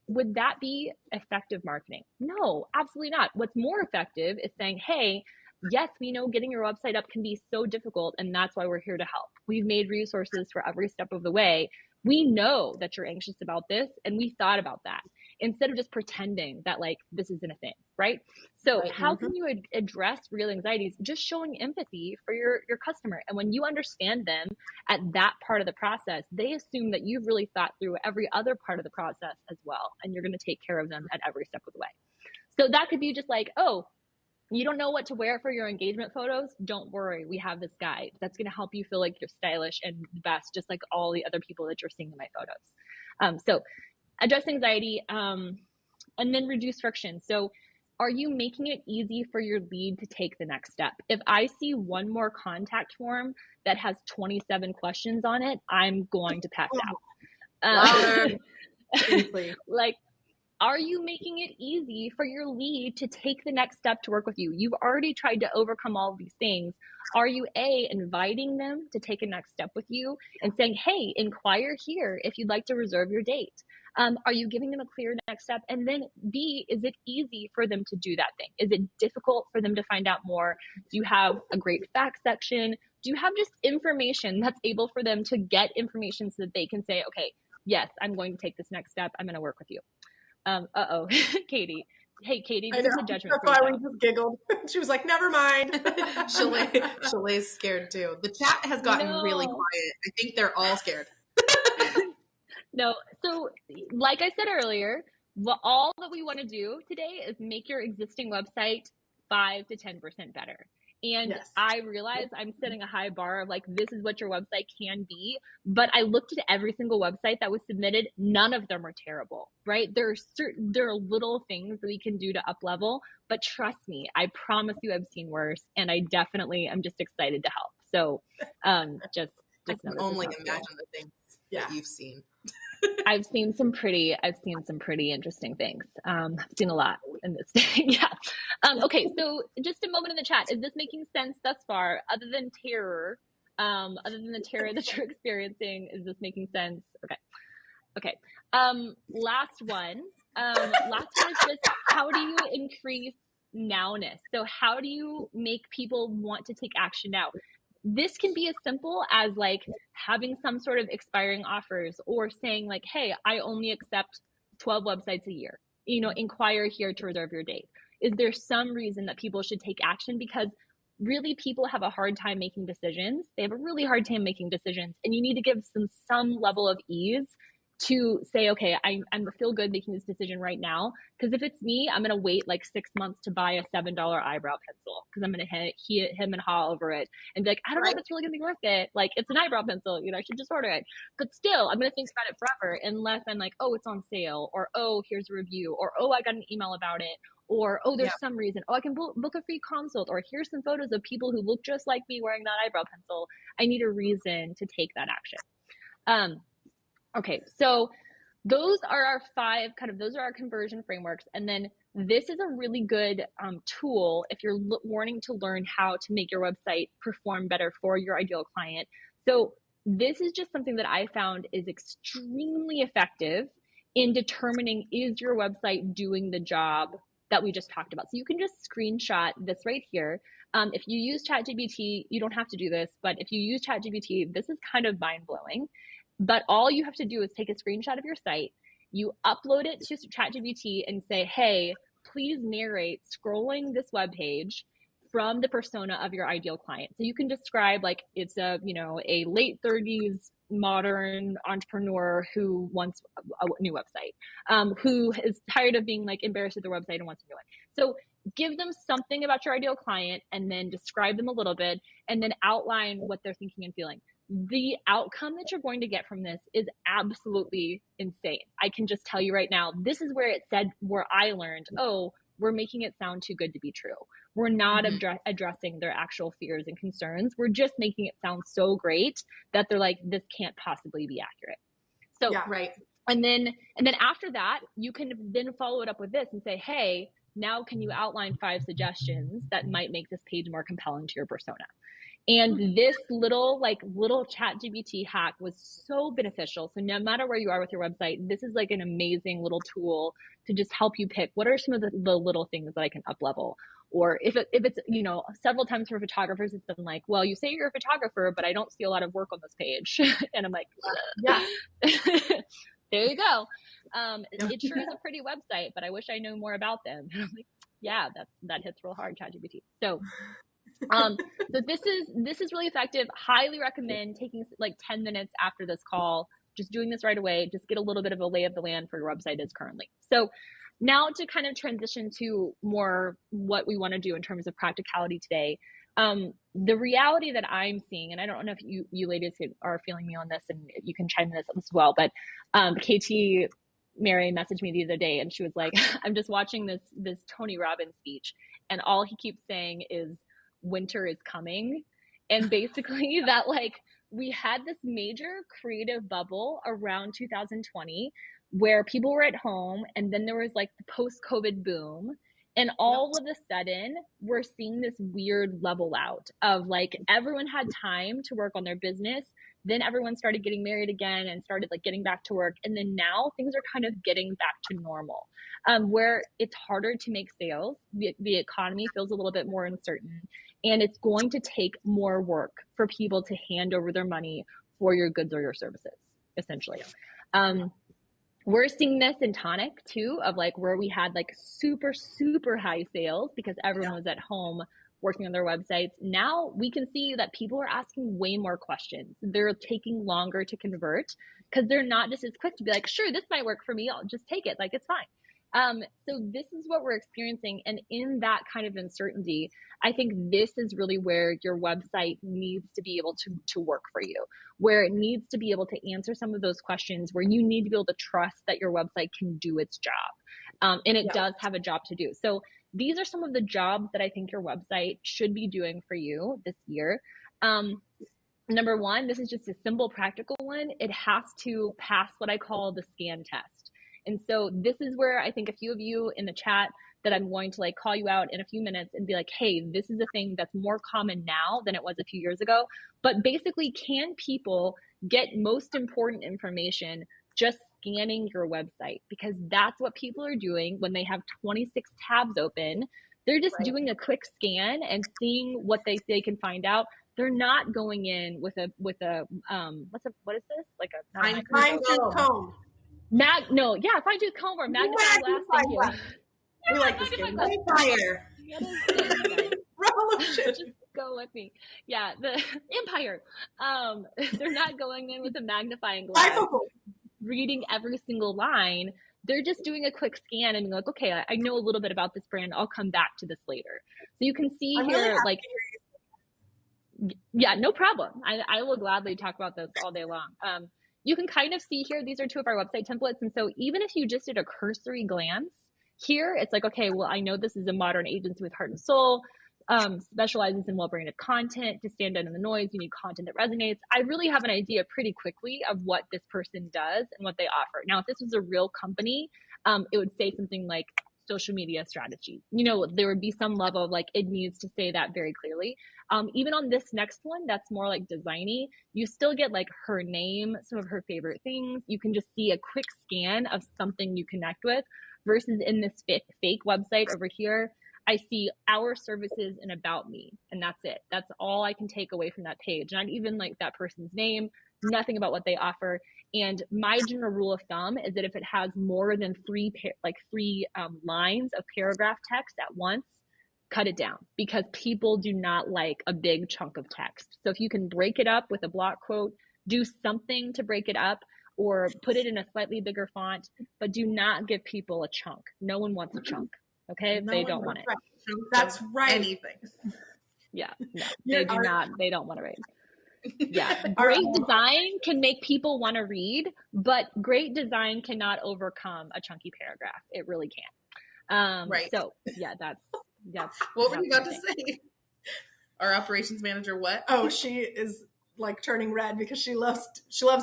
C: Would that be effective marketing? No, absolutely not. What's more effective is saying, hey, yes, we know getting your website up can be so difficult, and that's why we're here to help. We've made resources for every step of the way. We know that you're anxious about this, and we thought about that instead of just pretending that like this isn't a thing, right? So how can you address real anxieties? Just showing empathy for your customer. And when you understand them at that part of the process, they assume that you've really thought through every other part of the process as well, and you're going to take care of them at every step of the way. So that could be just like, oh, you don't know what to wear for your engagement photos? Don't worry. We have this guide that's going to help you feel like you're stylish and best, just like all the other people that you're seeing in my photos. So address anxiety and then reduce friction. So are you making it easy for your lead to take the next step? If I see one more contact form that has 27 questions on it, I'm going to pass out. Like, are you making it easy for your lead to take the next step to work with you? You've already tried to overcome all of these things. Are you inviting them to take a next step with you and saying, hey, inquire here if you'd like to reserve your date? Are you giving them a clear next step? And then B, is it easy for them to do that thing? Is it difficult for them to find out more? Do you have a great facts section? Do you have just information that's able for them to get information so that they can say, okay, yes, I'm going to take this next step. I'm going to work with you. Katie, Hey, Katie,
A: I
C: this
A: know.
C: is a judgment
A: That's
C: free
A: why we
C: zone.
A: just giggled. She was like, never mind.
B: Shalay's scared too. The chat has gotten really
C: No.
B: quiet. I think they're all scared.
C: No. So like I said earlier, all that we want to do today is make your existing website 5 to 10% better. And
A: Yes.
C: I realize I'm setting a high bar of like, this is what your website can be. But I looked at every single website that was submitted. None of them are terrible, right? There are little things that we can do to up level, but trust me, I promise you I've seen worse, and I definitely am just excited to help. So just
B: I can
C: know
B: only
C: this is
B: imagine the things that you've seen.
C: I've seen some pretty interesting things. I've seen a lot in this day. Yeah. Okay. So just a moment in the chat. Is this making sense thus far? Other than terror, other than the terror that you're experiencing, is this making sense? Okay. Okay. Last one. Last one is just, how do you increase nowness? So how do you make people want to take action now? This can be as simple as like having some sort of expiring offers, or saying like, hey, I only accept 12 websites a year. Inquire here to reserve your date. Is there some reason that people should take action? Because really, people have a hard time making decisions. They have a really hard time making decisions, and you need to give them some level of ease to say, okay, I'm feel good making this decision right now. Because if it's me, I'm going to wait like 6 months to buy a $7 eyebrow pencil, because I'm going to him and haw over it and be like, I don't know if it's really going to be worth it. Like, it's an eyebrow pencil, I should just order it. But still, I'm going to think about it forever, unless I'm like, oh, it's on sale, or oh, here's a review, or oh, I got an email about it, or oh, there's some reason, oh, I can book a free consult, or here's some photos of people who look just like me wearing that eyebrow pencil. I need a reason to take that action. Okay, so those are our 5 those are our conversion frameworks. And then this is a really good tool if you're wanting to learn how to make your website perform better for your ideal client. So this is just something that I found is extremely effective in determining, is your website doing the job that we just talked about. So you can just screenshot this right here. If you use ChatGPT, you don't have to do this, but if you use ChatGPT, this is kind of mind-blowing. But all you have to do is take a screenshot of your site, you upload it to ChatGPT and say, hey, please narrate scrolling this web page from the persona of your ideal client. So you can describe like it's a late 30s modern entrepreneur who wants a new website, who is tired of being like embarrassed with their website and wants a new one. So give them something about your ideal client, and then describe them a little bit, and then outline what they're thinking and feeling. The outcome that you're going to get from this is absolutely insane. I can just tell you right now, this is where I learned, oh, we're making it sound too good to be true. We're not addressing their actual fears and concerns. We're just making it sound so great that they're like, this can't possibly be accurate. So, And then after that, you can then follow it up with this and say, hey, now can you outline 5 suggestions that might make this page more compelling to your persona? And this little ChatGPT hack was so beneficial. So no matter where you are with your website, this is like an amazing little tool to just help you pick what are some of the little things that I can up level. Or if it's, several times for photographers, it's been like, well, you say you're a photographer, but I don't see a lot of work on this page. And I'm like, yeah, there you go. It sure is a pretty website, but I wish I knew more about them. And I'm like, yeah, that hits real hard, ChatGPT. So this is really effective. Highly recommend taking like 10 minutes after this call, just doing this right away. Just get a little bit of a lay of the land for your website is currently. So now to kind of transition to more what we want to do in terms of practicality today. The reality that I'm seeing, and I don't know if you ladies are feeling me on this, and you can chime in this as well, but KT Mary messaged me the other day, and she was like, I'm just watching this Tony Robbins speech, and all he keeps saying is, winter is coming. And basically that like we had this major creative bubble around 2020 where people were at home, and then there was like the post-COVID boom, and all of a sudden we're seeing this weird level out of like everyone had time to work on their business, then everyone started getting married again and started like getting back to work, and then now things are kind of getting back to normal, where it's harder to make sales. The economy feels a little bit more uncertain, and it's going to take more work for people to hand over their money for your goods or your services, essentially. We're seeing this in Tonic too, of like where we had like super, super high sales because everyone was at home working on their websites. Now we can see that people are asking way more questions. They're taking longer to convert because they're not just as quick to be like, sure, this might work for me. I'll just take it. Like, it's fine. So this is what we're experiencing. And in that kind of uncertainty, I think this is really where your website needs to be able to work for you, where it needs to be able to answer some of those questions, where you need to be able to trust that your website can do its job. And it does have a job to do. So these are some of the jobs that I think your website should be doing for you this year. Number one, this is just a simple, practical one. It has to pass what I call the scan test. And so this is where I think a few of you in the chat that I'm going to like call you out in a few minutes and be like, hey, this is a thing that's more common now than it was a few years ago. But basically, can people get most important information just scanning your website? Because that's what people are doing when they have 26 tabs open. They're just doing a quick scan and seeing what they can find out. They're not going in with a what is this? Like a
A: fine-tooth comb.
C: Fine-tooth comb or magnifying glass. Thank you.
A: We like this game.
B: Empire.
A: Revolution.
C: Just go with me. Yeah, the Empire. They're not going in with a magnifying glass, reading every single line. They're just doing a quick scan and being like, okay, I know a little bit about this brand. I'll come back to this later. So you can see here, like, yeah, no problem. I will gladly talk about this all day long. You can kind of see here, these are two of our website templates. And so even if you just did a cursory glance here, it's like, okay, well, I know this is a modern agency with heart and soul, specializes in well-branded content. To stand out in the noise, you need content that resonates. I really have an idea pretty quickly of what this person does and what they offer. Now, if this was a real company, it would say something like social media strategy. You know, there would be some level of like, it needs to say that very clearly. Even on this next one, that's more like designy, you still get like her name, some of her favorite things. You can just see a quick scan of something you connect with, versus in this fake website over here, I see our services and about me, and that's it. That's all I can take away from that page. Not even like that person's name, nothing about what they offer. And my general rule of thumb is that if it has more than three lines of paragraph text at once, cut it down, because people do not like a big chunk of text. So if you can break it up with a block quote, do something to break it up, or put it in a slightly bigger font, but do not give people a chunk. No one wants a chunk. Okay, they don't want it.
A: That's right.
B: Anything.
C: Yeah, no, they do not. They don't want to read. Yeah, great design can make people want to read, but great design cannot overcome a chunky paragraph. It really can't.
B: Right.
C: So yeah, that's
B: what were you about to say? Our operations manager, what?
A: Oh, she is like turning red because she loves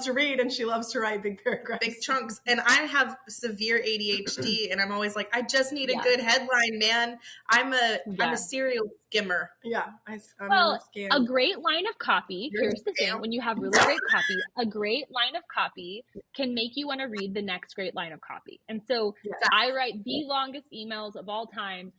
A: to read and she loves to write big paragraphs,
B: big chunks. And I have severe ADHD, and I'm always like, I just need a good headline, man. I'm a serial skimmer.
A: Yeah,
C: a great line of copy. Here's the thing: when you have really great copy, a great line of copy can make you want to read the next great line of copy. And so I write the longest emails of all time.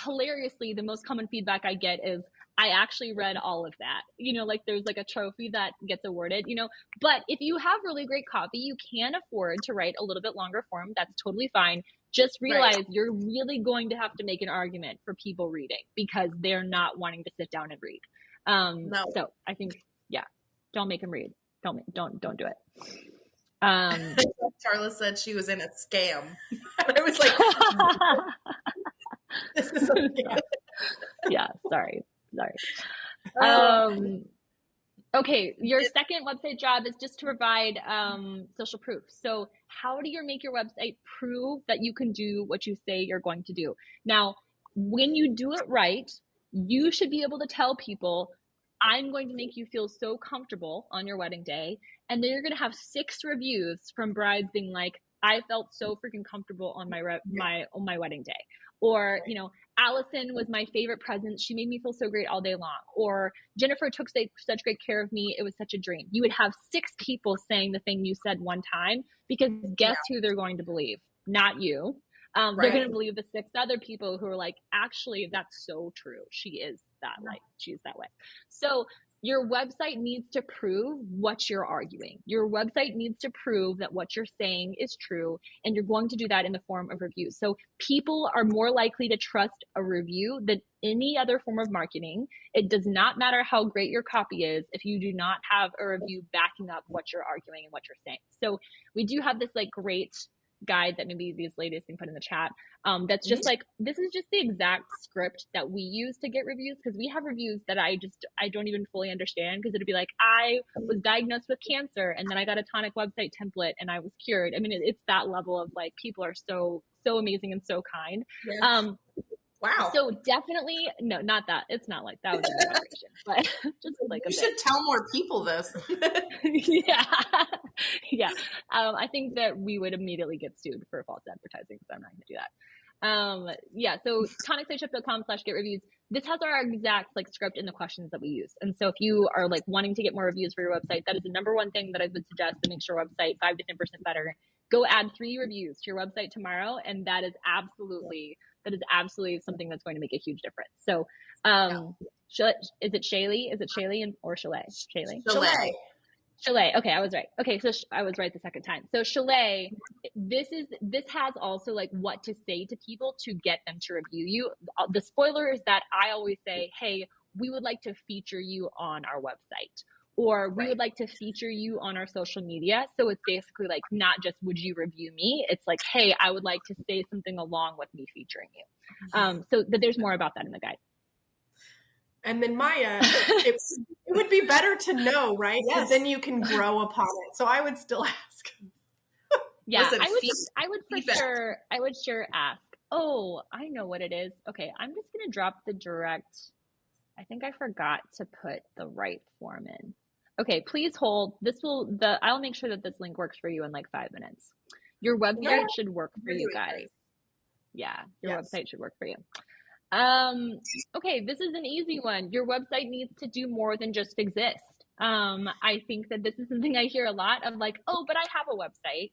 C: Hilariously, the most common feedback I get is, I actually read all of that. You know, like there's like a trophy that gets awarded, you know. But if you have really great copy, you can afford to write a little bit longer form. That's totally fine. Just realize you're really going to have to make an argument for people reading, because they're not wanting to sit down and read. So I think, don't make them read. Don't do it.
B: Charla said she was in a scam. I was like,
A: this is a scam.
C: Yeah, sorry. Okay, your second website job is just to provide social proof. So how do you make your website prove that you can do what you say you're going to do? Now, when you do it right, you should be able to tell people, I'm going to make you feel so comfortable on your wedding day. And then you're going to have 6 reviews from brides being like, I felt so freaking comfortable on my wedding day. Or, you know, Allison was my favorite present. She made me feel so great all day long. Or Jennifer took such great care of me. It was such a dream. You would have 6 people saying the thing you said one time, because guess who they're going to believe? Not you. They're going to believe the 6 other people who are like, actually, that's so true. She is that way. She's that way. So Your website needs to prove what you're arguing. Your website needs to prove that what you're saying is true, and you're going to do that in the form of reviews. So people are more likely to trust a review than any other form of marketing. It does not matter how great your copy is if you do not have a review backing up what you're arguing and what you're saying. So we do have this like great guide that maybe these ladies can put in the chat. That's just like, this is just the exact script that we use to get reviews, because we have reviews that I don't even fully understand, because it'd be like, I was diagnosed with cancer and then I got a Tonic website template and I was cured. I mean, it's that level of like, people are so amazing and so kind.
B: Yes. Wow.
C: So definitely, no, not that. It's not like that was an exaggeration, but just like
B: you should tell more people this.
C: Yeah. I think that we would immediately get sued for false advertising, so I'm not going to do that. Yeah. So tonicsiteshop.com/get-reviews. This has our exact like script and the questions that we use. And so if you are like wanting to get more reviews for your website, that is the number one thing that I would suggest to make sure your website 5 to 10% better. Go add 3 reviews to your website tomorrow, and that is absolutely something that's going to make a huge difference. So, is it Shaylee? Is it Shaylee or Chalet? Shaylee. Chalet. Okay, I was right. Okay, so I was right the second time. So Chalet, this has also like what to say to people to get them to review you. The spoiler is that I always say, hey, we would like to feature you on our website, or we would like to feature you on our social media. So it's basically like not just would you review me? It's like, hey, I would like to say something along with me featuring you. So there's more about that in the guide.
A: And then Maya, it would be better to know, right? Because then you can grow upon it. So I would still ask.
C: Yeah, listen, I would sure ask. Oh, I know what it is. Okay, I'm just gonna drop the direct. I think I forgot to put the right form in. Okay, please hold. I'll make sure that this link works for you in like 5 minutes. Your website should work for you guys. Yeah, your website should work for you. Okay, this is an easy one. Your website needs to do more than just exist. I think that this is something I hear a lot of like, oh, but I have a website.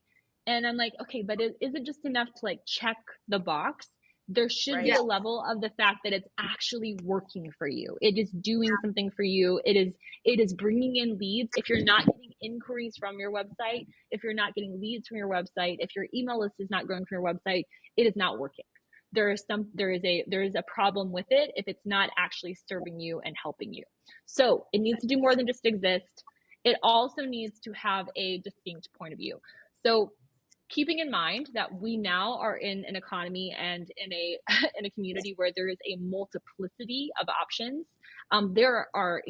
C: And I'm like, okay, but is it just enough to like check the box? There should be a level of the fact that it's actually working for you. It is doing something for you. It is bringing in leads. If you're not getting inquiries from your website, if you're not getting leads from your website, if your email list is not growing from your website, it is not working. There is a problem with it if it's not actually serving you and helping you. So it needs to do more than just exist. It also needs to have a distinct point of view. So keeping in mind that we now are in an economy and in a community where there is a multiplicity of options. There are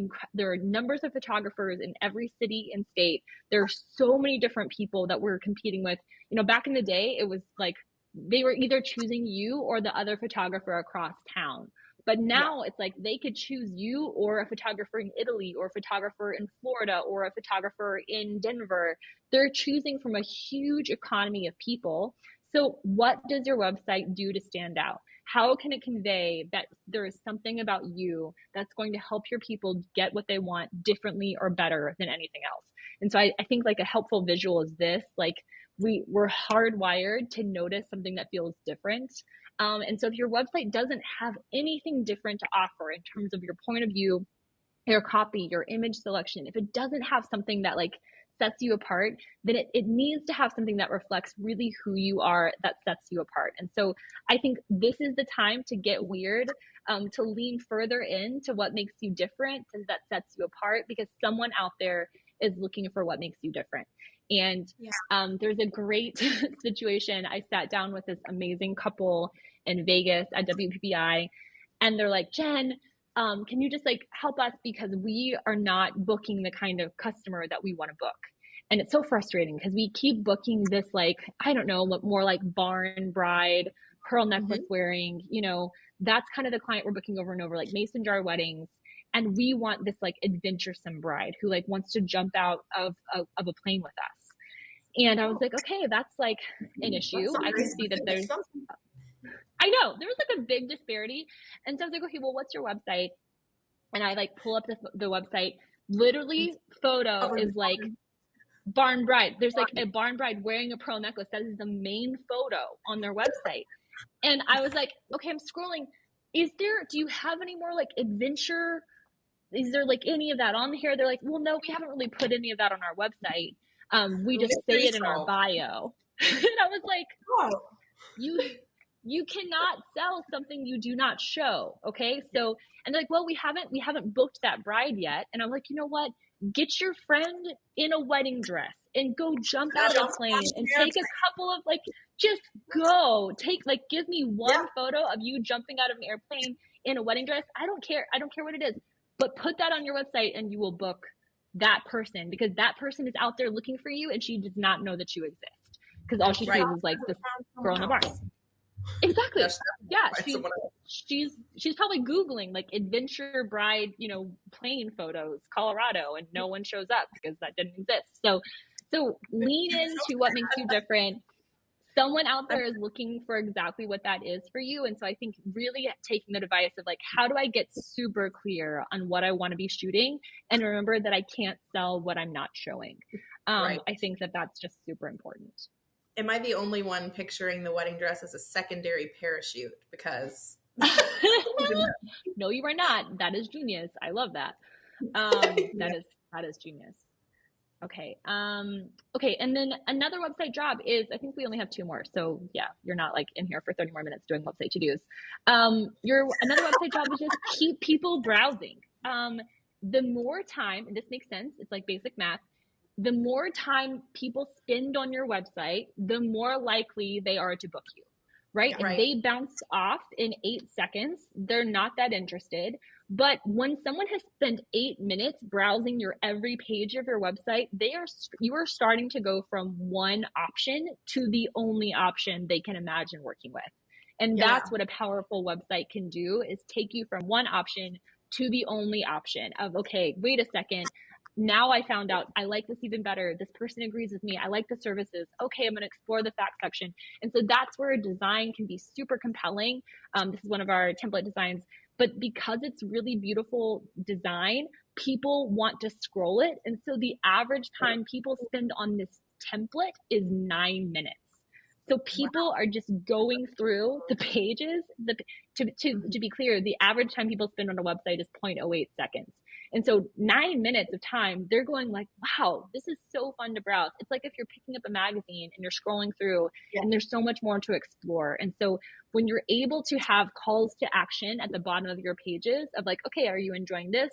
C: numbers of photographers in every city and state. There are so many different people that we're competing with. You know, back in the day, it was like they were either choosing you or the other photographer across town. But now it's like they could choose you or a photographer in Italy or a photographer in Florida or a photographer in Denver. They're choosing from a huge economy of people. So what does your website do to stand out? How can it convey that there is something about you that's going to help your people get what they want differently or better than anything else? And so I think like a helpful visual is this, like we're hardwired to notice something that feels different. And so if your website doesn't have anything different to offer in terms of your point of view, your copy, your image selection, if it doesn't have something that like sets you apart, then it needs to have something that reflects really who you are, that sets you apart. And so I think this is the time to get weird, to lean further into what makes you different and that sets you apart, because someone out there is looking for what makes you different. And there's a great situation. I sat down with this amazing couple in Vegas at WPPI, and they're like, Jen, can you just like help us, because we are not booking the kind of customer that we want to book. And it's so frustrating because we keep booking this, like, I don't know, more like barn bride, pearl necklace wearing, you know, that's kind of the client we're booking over and over, like mason jar weddings. And we want this like adventuresome bride who like wants to jump out of a plane with us. And I was like, okay, that's like an issue. I can see that there's, I know there was like a big disparity. And so I was like, okay, well, what's your website? And I like pull up the website, literally photo is like barn bride. There's like a barn bride wearing a pearl necklace. That is the main photo on their website. And I was like, okay, I'm scrolling. Do you have any more like adventure is there like any of that on here? They're like, well, no, we haven't really put any of that on our website. We just say it in our bio. And I was like,
A: Oh,
C: you cannot sell something you do not show. Okay. So, and they're like, well, we haven't booked that bride yet. And I'm like, you know what? Get your friend in a wedding dress and go jump out of a plane and take a couple of like, just go give me one photo of you jumping out of an airplane in a wedding dress. I don't care what it is, but put that on your website and you will book that person, because that person is out there looking for you and she does not know that you exist, because all she sees is like this girl in a bar. Exactly. Yeah. She's probably Googling like adventure bride, plane photos, Colorado, and no one shows up because that didn't exist. So lean into what makes you different. Someone out there is looking for exactly what that is for you. And so I think really taking the advice of like, how do I get super clear on what I want to be shooting? And remember that I can't sell what I'm not showing. I think that that's just super important.
B: Am I the only one picturing the wedding dress as a secondary parachute? Because
C: no, you are not. That is genius. I love that. That is genius. Okay. Okay. And then another website job is, I think we only have 2 more. So yeah, you're not like in here for 30 more minutes doing website to-dos. Another website job is just keep people browsing. The more time, and this makes sense, it's like basic math. The more time people spend on your website, the more likely they are to book you, right?
B: Yeah,
C: and they bounce off in 8 seconds. They're not that interested. But when someone has spent 8 minutes browsing your every page of your website, you are starting to go from one option to the only option they can imagine working with. And that's what a powerful website can do, is take you from one option to the only option of, okay, wait a second. Now I found out I like this even better. This person agrees with me. I like the services. Okay, I'm going to explore the fact section. And so that's where a design can be super compelling. This is one of our template designs. But because it's really beautiful design, people want to scroll it. And so the average time people spend on this template is 9 minutes. So people are just going through the pages. To be clear, the average time people spend on a website is 0.08 seconds. And so 9 minutes of time, they're going like, wow, this is so fun to browse. It's like if you're picking up a magazine and you're scrolling through and there's so much more to explore. And so when you're able to have calls to action at the bottom of your pages of like, okay, are you enjoying this?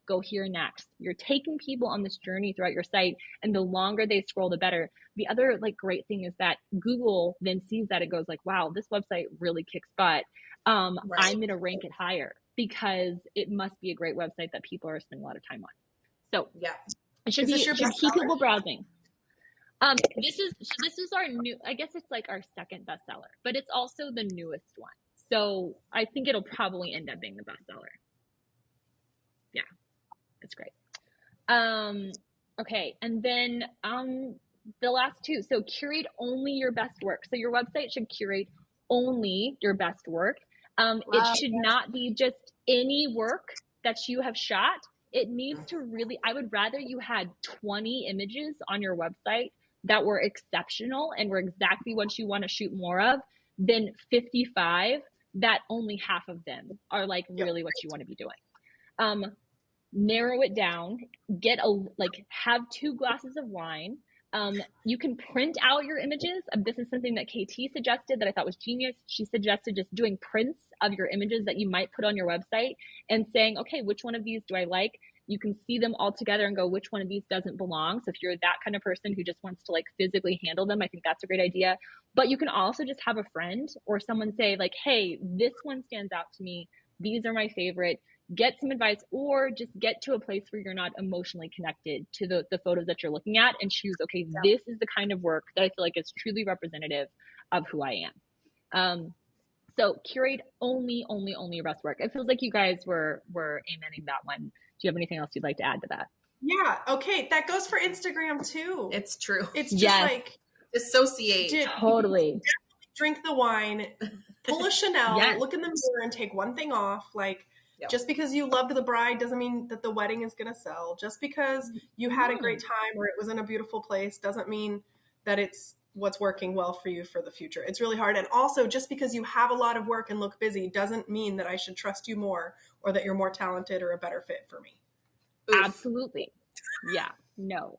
C: Go here next. You're taking people on this journey throughout your site, and the longer they scroll, the better. The other like great thing is that Google then sees that, it goes like, wow, this website really kicks butt. I'm going to rank it higher because it must be a great website that people are spending a lot of time on. So it should keep people browsing. This is our new, I guess it's like our second bestseller, but it's also the newest one. So I think it'll probably end up being the bestseller. Yeah, it's great. Okay. And then the last 2. So curate only your best work. So your website should curate only your best work. It should not be just any work that you have shot. It needs to really, I would rather you had 20 images on your website that were exceptional and were exactly what you want to shoot more of than 55 that only half of them are like really what you want to be doing. Narrow it down, have 2 glasses of wine. You can print out your images. This is something that KT suggested that I thought was genius. She suggested just doing prints of your images that you might put on your website and saying, okay, which one of these do I like? You can see them all together and go, which one of these doesn't belong? So if you're that kind of person who just wants to like physically handle them, I think that's a great idea. But you can also just have a friend or someone say like, hey, this one stands out to me. These are my favorite. Get some advice, or just get to a place where you're not emotionally connected to the photos that you're looking at and choose, okay, this is the kind of work that I feel like is truly representative of who I am. So curate only your best work. It feels like you guys were amening that one. Do you have anything else you'd like to add to that?
A: Yeah. Okay. That goes for Instagram too.
B: It's true.
A: It's just like
B: dissociate.
C: Totally.
A: Drink the wine, pull a Chanel, look in the mirror and take one thing off. Like, just because you loved the bride doesn't mean that the wedding is going to sell. Just because you had a great time or it was in a beautiful place doesn't mean that it's what's working well for you for the future. It's really hard. And also, just because you have a lot of work and look busy doesn't mean that I should trust you more or that you're more talented or a better fit for me.
B: Oof.
C: Absolutely. Yeah. No.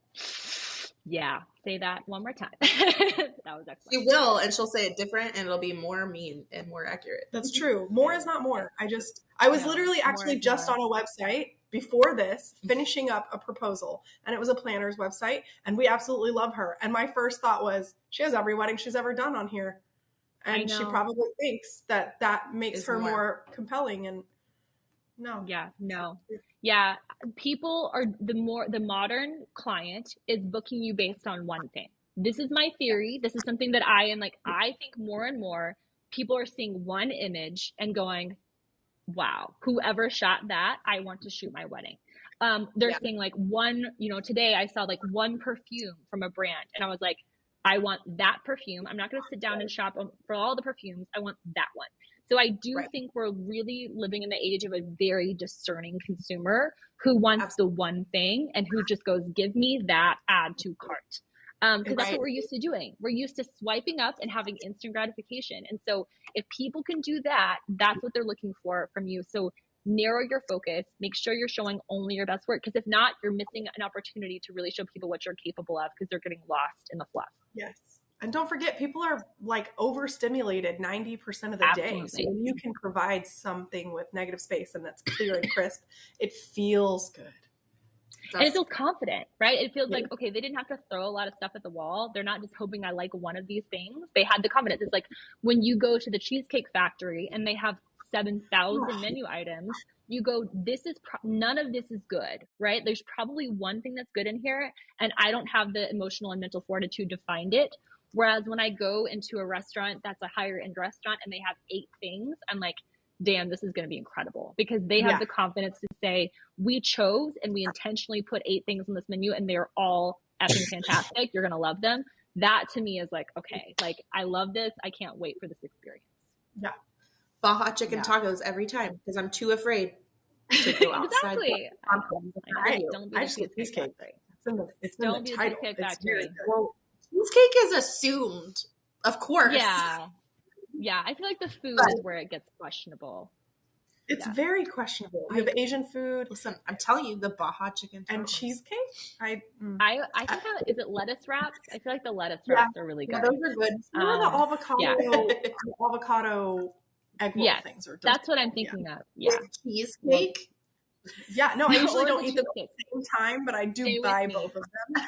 C: Yeah. Say that one more time. That was excellent.
B: She will, and she'll say it different, and it'll be more mean and more accurate.
A: That's true. More is not more. I was literally actually just on a website before this, finishing up a proposal, and it was a planner's website, and we absolutely love her. And my first thought was, she has every wedding she's ever done on here. And she probably thinks that makes her more compelling. And no.
C: Yeah, no. Yeah. People are the modern client is booking you based on one thing. This is my theory. This is something that I think more and more people are seeing one image and going, wow, whoever shot that, I want to shoot my wedding. They're saying like one, today I saw like one perfume from a brand, and I was like, I want that perfume. I'm not going to sit down and shop for all the perfumes. I want that one. So I do think we're really living in the age of a very discerning consumer who wants the one thing and who just goes, give me that, add to cart. Because that's what we're used to doing. We're used to swiping up and having instant gratification. And so if people can do that, that's what they're looking for from you. So narrow your focus, make sure you're showing only your best work. Because if not, you're missing an opportunity to really show people what you're capable of, because they're getting lost in the fluff.
A: Yes. And don't forget, people are like overstimulated 90% of the day. So when you can provide something with negative space and that's clear and crisp, it feels good.
C: And it feels confident, right? It feels like, okay, they didn't have to throw a lot of stuff at the wall. They're not just hoping I like one of these things. They had the confidence. It's like when you go to the Cheesecake Factory and they have 7,000 menu items, you go, none of this is good, right? There's probably one thing that's good in here, and I don't have the emotional and mental fortitude to find it. Whereas when I go into a restaurant that's a higher end restaurant and they have 8 things, I'm like, damn, this is going to be incredible, because they have the confidence to say, we chose and we intentionally put 8 things on this menu and they're all effing fantastic. You're going to love them. That to me is like, okay, like I love this. I can't wait for this experience.
A: Yeah.
B: Baja chicken tacos every time, because I'm too afraid to go outside.
C: Exactly.
A: Don't be the Cheesecake Factory. It's in the title.
C: Cheesecake Factory.
B: Well, cheesecake is assumed, of course.
C: Yeah, I feel like the food is where it gets questionable.
A: It's very questionable. We have Asian food.
B: Listen, I'm telling you, the Baja chicken
A: and cheesecake.
C: I think is it lettuce wraps? I feel like the lettuce wraps are really good.
B: Yeah, those are good.
A: The avocado egg roll things are delicious.
C: That's what I'm thinking of. Yeah,
B: cheesecake.
A: Yeah, no, I usually don't eat them at the same time, but I do buy both of them.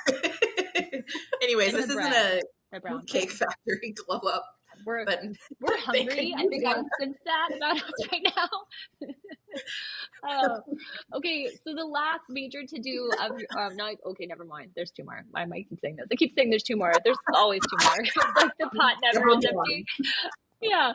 B: Anyways, this isn't a Cake Factory glow up.
C: We're hungry. I think I can sense that about us right now. Okay, so the last major to do of never mind. There's 2 more. I might keep saying this. I keep saying there's 2 more. There's always 2 more. Like the pot never runs empty. Yeah.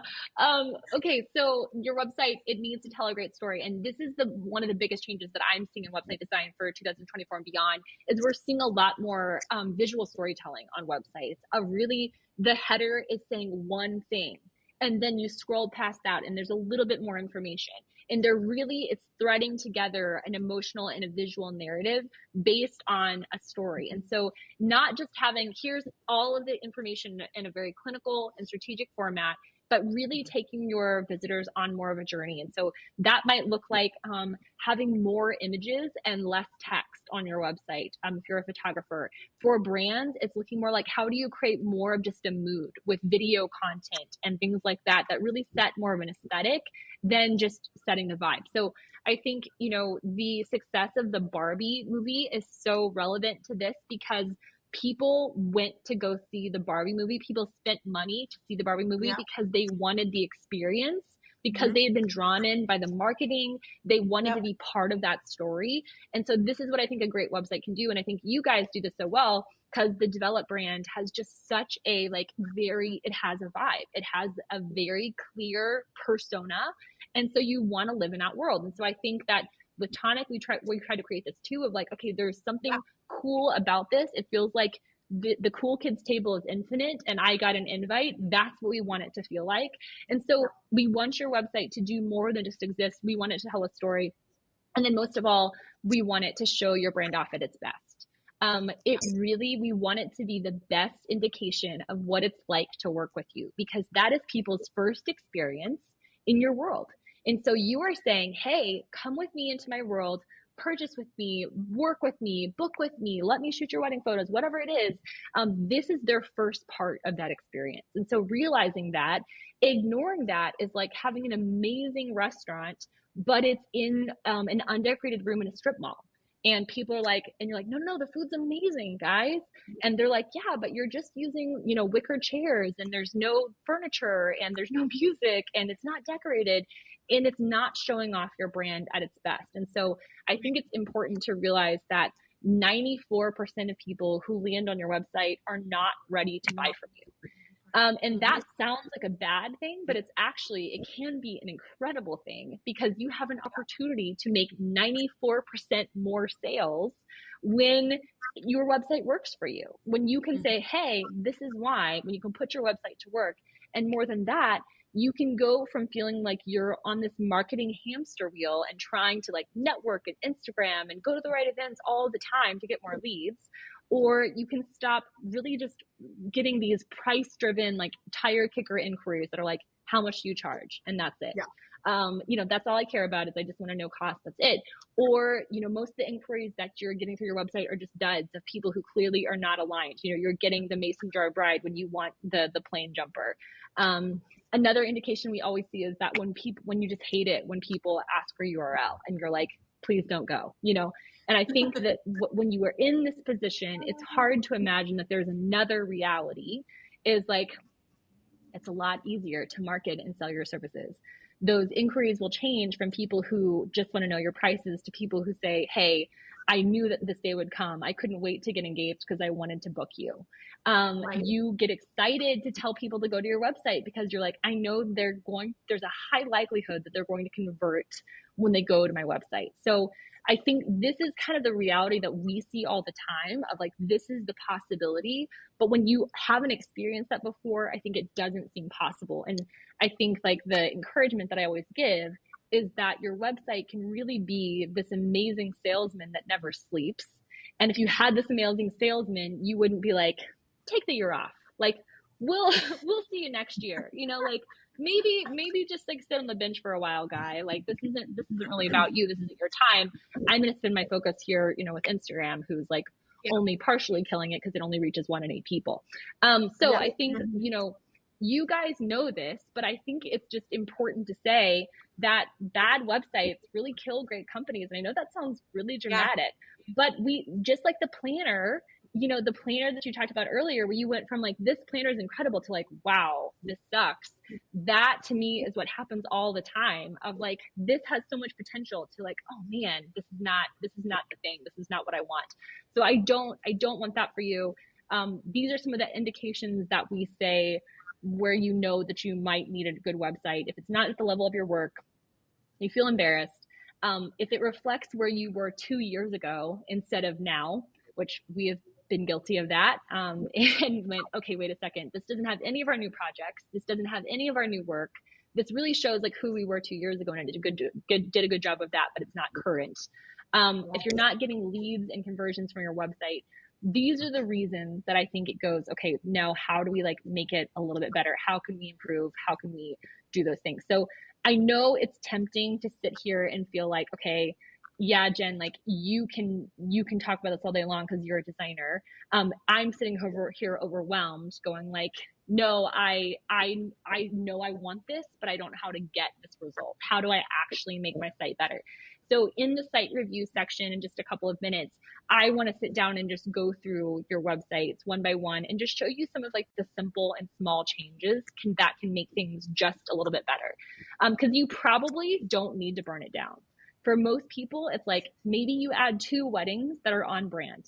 C: Okay. So your website, it needs to tell a great story. And this is one of the biggest changes that I'm seeing in website design for 2024 and beyond is we're seeing a lot more visual storytelling on websites. Really, the header is saying one thing, and then you scroll past that and there's a little bit more information. And it's threading together an emotional and a visual narrative based on a story. And so not just having, here's all of the information in a very clinical and strategic format, but really taking your visitors on more of a journey. And so that might look like having more images and less text on your website. If you're a photographer. For brands, it's looking more like, how do you create more of just a mood with video content and things like that really set more of an aesthetic than just setting the vibe. So I think, the success of the Barbie movie is so relevant to this, because people went to go see the Barbie movie. People spent money to see the Barbie movie because they wanted the experience, because they had been drawn in by the marketing. They wanted to be part of that story. And so this is what I think a great website can do. And I think you guys do this so well, because the Develop brand has just such a it has a vibe. It has a very clear persona. And so you want to live in that world. And so I think that with Tonic, we try to create this too of like, okay, there's something cool about this. It feels like the cool kids table is infinite and I got an invite. That's what we want it to feel like. And so we want your website to do more than just exist. We want it to tell a story. And then most of all, we want it to show your brand off at its best. We want it to be the best indication of what it's like to work with you, because that is people's first experience in your world. And so you are saying, hey, come with me into my world. purchase with me, work with me, book with me, let me shoot your wedding photos, whatever it is, this is their first part of that experience. And so realizing that, ignoring that is like having an amazing restaurant, but it's in an undecorated room in a strip mall. And people are like, and you're like, no, no, the food's amazing, guys. And they're like, yeah, but you're just using, you know, wicker chairs and there's no furniture and there's no music and it's not decorated and it's not showing off your brand at its best. And so I think it's important to realize that 94% of people who land on your website are not ready to buy from you. And that sounds like a bad thing, but it's actually, it can be an incredible thing because you have an opportunity to make 94% more sales when your website works for you. When you can say, hey, this is why, when you can put your website to work. And more than that, you can go from feeling like you're on this marketing hamster wheel and trying to like network and Instagram and go to the right events all the time to get more leads. Or you can stop really just getting these price driven, like tire kicker inquiries that are like, how much do you charge? And that's it. Yeah. You know, that's all I care about is I just want to know cost. That's it. Or, you know, most of the inquiries that you're getting through your website are just duds of people who clearly are not aligned. You know, you're getting the mason jar bride when you want the plain jumper. Another indication we always see is that when you just hate it, when people ask for URL and you're like, please don't go, you know. And I think that when you are in this position, it's hard to imagine that there's another reality is like, it's a lot easier to market and sell your services. Those inquiries will change from people who just want to know your prices to people who say, hey, I knew that this day would come. I couldn't wait to get engaged because I wanted to book you. Right. You get excited to tell people to go to your website because you're like, I know there's a high likelihood that they're going to convert when they go to my website. So I think this is kind of the reality that we see all the time of like, this is the possibility. But when you haven't experienced that before, I think it doesn't seem possible. And I think like the encouragement that I always give is that your website can really be this amazing salesman that never sleeps. And if you had this amazing salesman, you wouldn't be like, take the year off. Like, we'll see you next year. You know, like maybe just like sit on the bench for a while, guy. Like this isn't really about you. This isn't your time. I'm going to spend my focus here, you know, with Instagram, who's like only partially killing it because it only reaches 1 in 8 people. So I think, you know, you guys know this, but I think it's just important to say that bad websites really kill great companies. And I know that sounds really dramatic, but we just like the planner, you know, the planner that you talked about earlier, where you went from like, this planner is incredible to like, wow, this sucks. That to me is what happens all the time of like, this has so much potential to like, oh man, this is not the thing. This is not what I want. So I don't want that for you. These are some of the indications that we say where you know that you might need a good website. If it's not at the level of your work, you feel embarrassed. If it reflects where you were 2 years ago instead of now, which we have been guilty of that, and went, okay, wait a second, this doesn't have any of our new projects. This doesn't have any of our new work. This really shows like who we were 2 years ago, and I did a good job of that, but it's not current. If you're not getting leads and conversions from your website, these are the reasons that I think it goes, okay, now how do we like make it a little bit better? How can we improve? How can we do those things? So I know it's tempting to sit here and feel like, okay, yeah, Jen, like you can talk about this all day long because you're a designer. I'm sitting over here overwhelmed going like, no, I know I want this, but I don't know how to get this result. How do I actually make my site better? So in the site review section in just a couple of minutes, I want to sit down and just go through your websites one by one and just show you some of like the simple and small changes that can make things just a little bit better. Because you probably don't need to burn it down. For most people, it's like maybe you add 2 weddings that are on brand,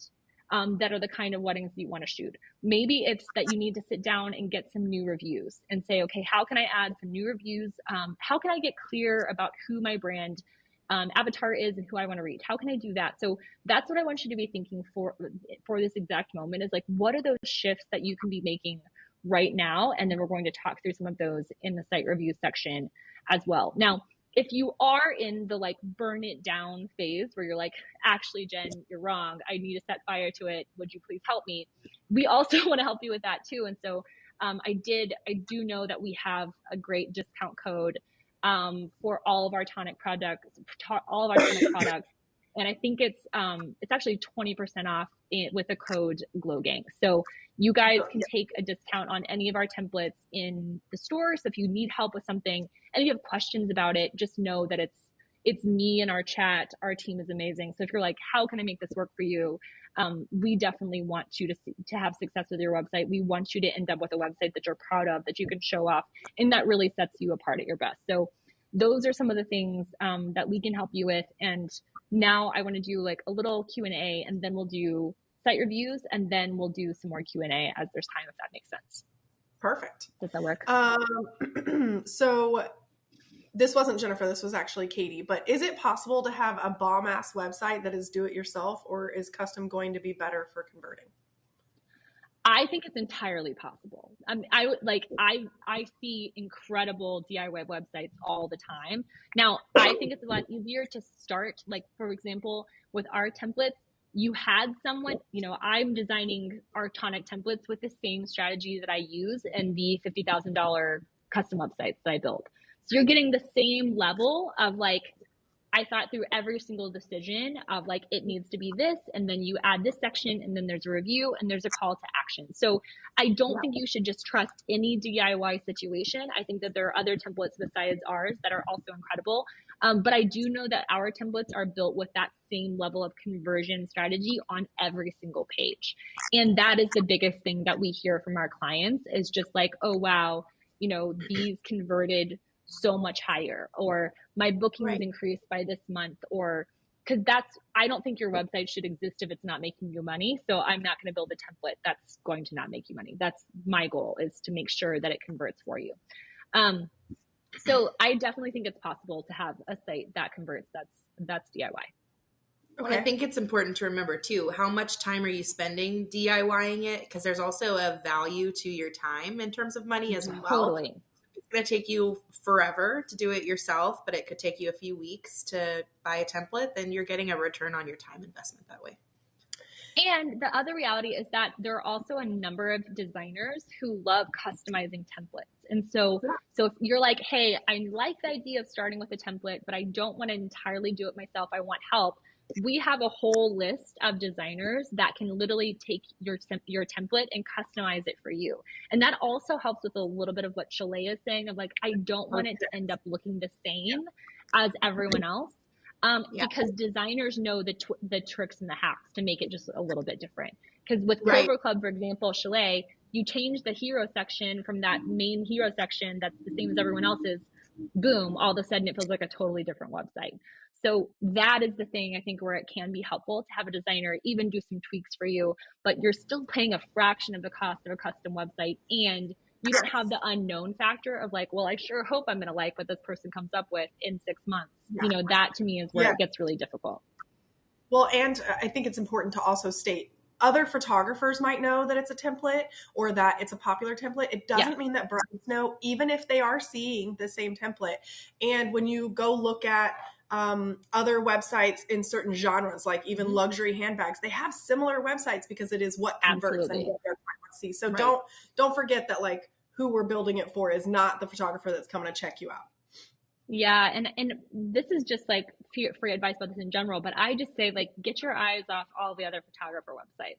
C: that are the kind of weddings you want to shoot. Maybe it's that you need to sit down and get some new reviews and say, okay, how can I add some new reviews? How can I get clear about who my brand avatar is and who I want to reach? How can I do that? So that's what I want you to be thinking for this exact moment is like, what are those shifts that you can be making right now? And then we're going to talk through some of those in the site review section as well. Now, if you are in the like burn it down phase where you're like, actually, Jen, you're wrong. I need to set fire to it. Would you please help me? We also want to help you with that too. And so I do know that we have a great discount code for all of our Tonic products, And I think it's actually 20% off with the code GLOWGANG. So you guys can take a discount on any of our templates in the store. So if you need help with something and you have questions about it, just know that it's me and our chat. Our team is amazing. So if you're like, how can I make this work for you? We definitely want you to have success with your website. We want you to end up with a website that you're proud of, that you can show off, and that really sets you apart at your best. So those are some of the things that we can help you with. And now I want to do like a little Q&A, and then we'll do site reviews, and then we'll do some more Q&A as there's time, if that makes sense.
A: Perfect.
C: Does that work?
A: So this wasn't Jennifer, this was actually Katie, but is it possible to have a bomb ass website that is do it yourself, or is custom going to be better for converting?
C: I think it's entirely possible. I see incredible DIY websites all the time. Now, I think it's a lot easier to start, like, for example, with our templates. You had someone, I'm designing our Tonic templates with the same strategy that I use in the $50,000 custom websites that I built. So you're getting the same level of like, I thought through every single decision of like, it needs to be this, and then you add this section, and then there's a review, and there's a call to action. So I don't think you should just trust any DIY situation. I think that there are other templates besides ours that are also incredible. But I do know that our templates are built with that same level of conversion strategy on every single page. And that is the biggest thing that we hear from our clients, is just like, oh, wow, these converted so much higher, or my bookings increased by this month, or because I don't think your website should exist if it's not making you money. So I'm not going to build a template that's going to not make you money. That's my goal, is to make sure that it converts for you. So I definitely think it's possible to have a site that converts. That's DIY.
B: Well, I think it's important to remember too, how much time are you spending DIYing it? Because there's also a value to your time in terms of money as well.
C: Totally.
B: It's going to take you forever to do it yourself, but it could take you a few weeks to buy a template. Then you're getting a return on your time investment that way.
C: And the other reality is that there are also a number of designers who love customizing templates. And so if you're like, hey, I like the idea of starting with a template, but I don't want to entirely do it myself, I want help. We have a whole list of designers that can literally take your template and customize it for you. And that also helps with a little bit of what Shalay is saying of like, I don't want it to end up looking the same as everyone else. Because designers know the tricks and the hacks to make it just a little bit different. Because with Clover Club, for example, Shalay, you change the hero section from that main hero section that's the same as everyone else's. Boom, all of a sudden it feels like a totally different website. So that is the thing, I think, where it can be helpful to have a designer even do some tweaks for you, but you're still paying a fraction of the cost of a custom website, and you don't have the unknown factor of like, well, I sure hope I'm going to like what this person comes up with in 6 months. That to me is where it gets really difficult.
A: Well, and I think it's important to also state, other photographers might know that it's a template or that it's a popular template. It doesn't mean that brides know, even if they are seeing the same template. And when you go look at other websites in certain genres, like even luxury handbags, they have similar websites because it is what converts and what they're trying to see. So don't forget that like who we're building it for is not the photographer that's coming to check you out.
C: Yeah. And this is just like free advice about this in general, but I just say like, get your eyes off all the other photographer websites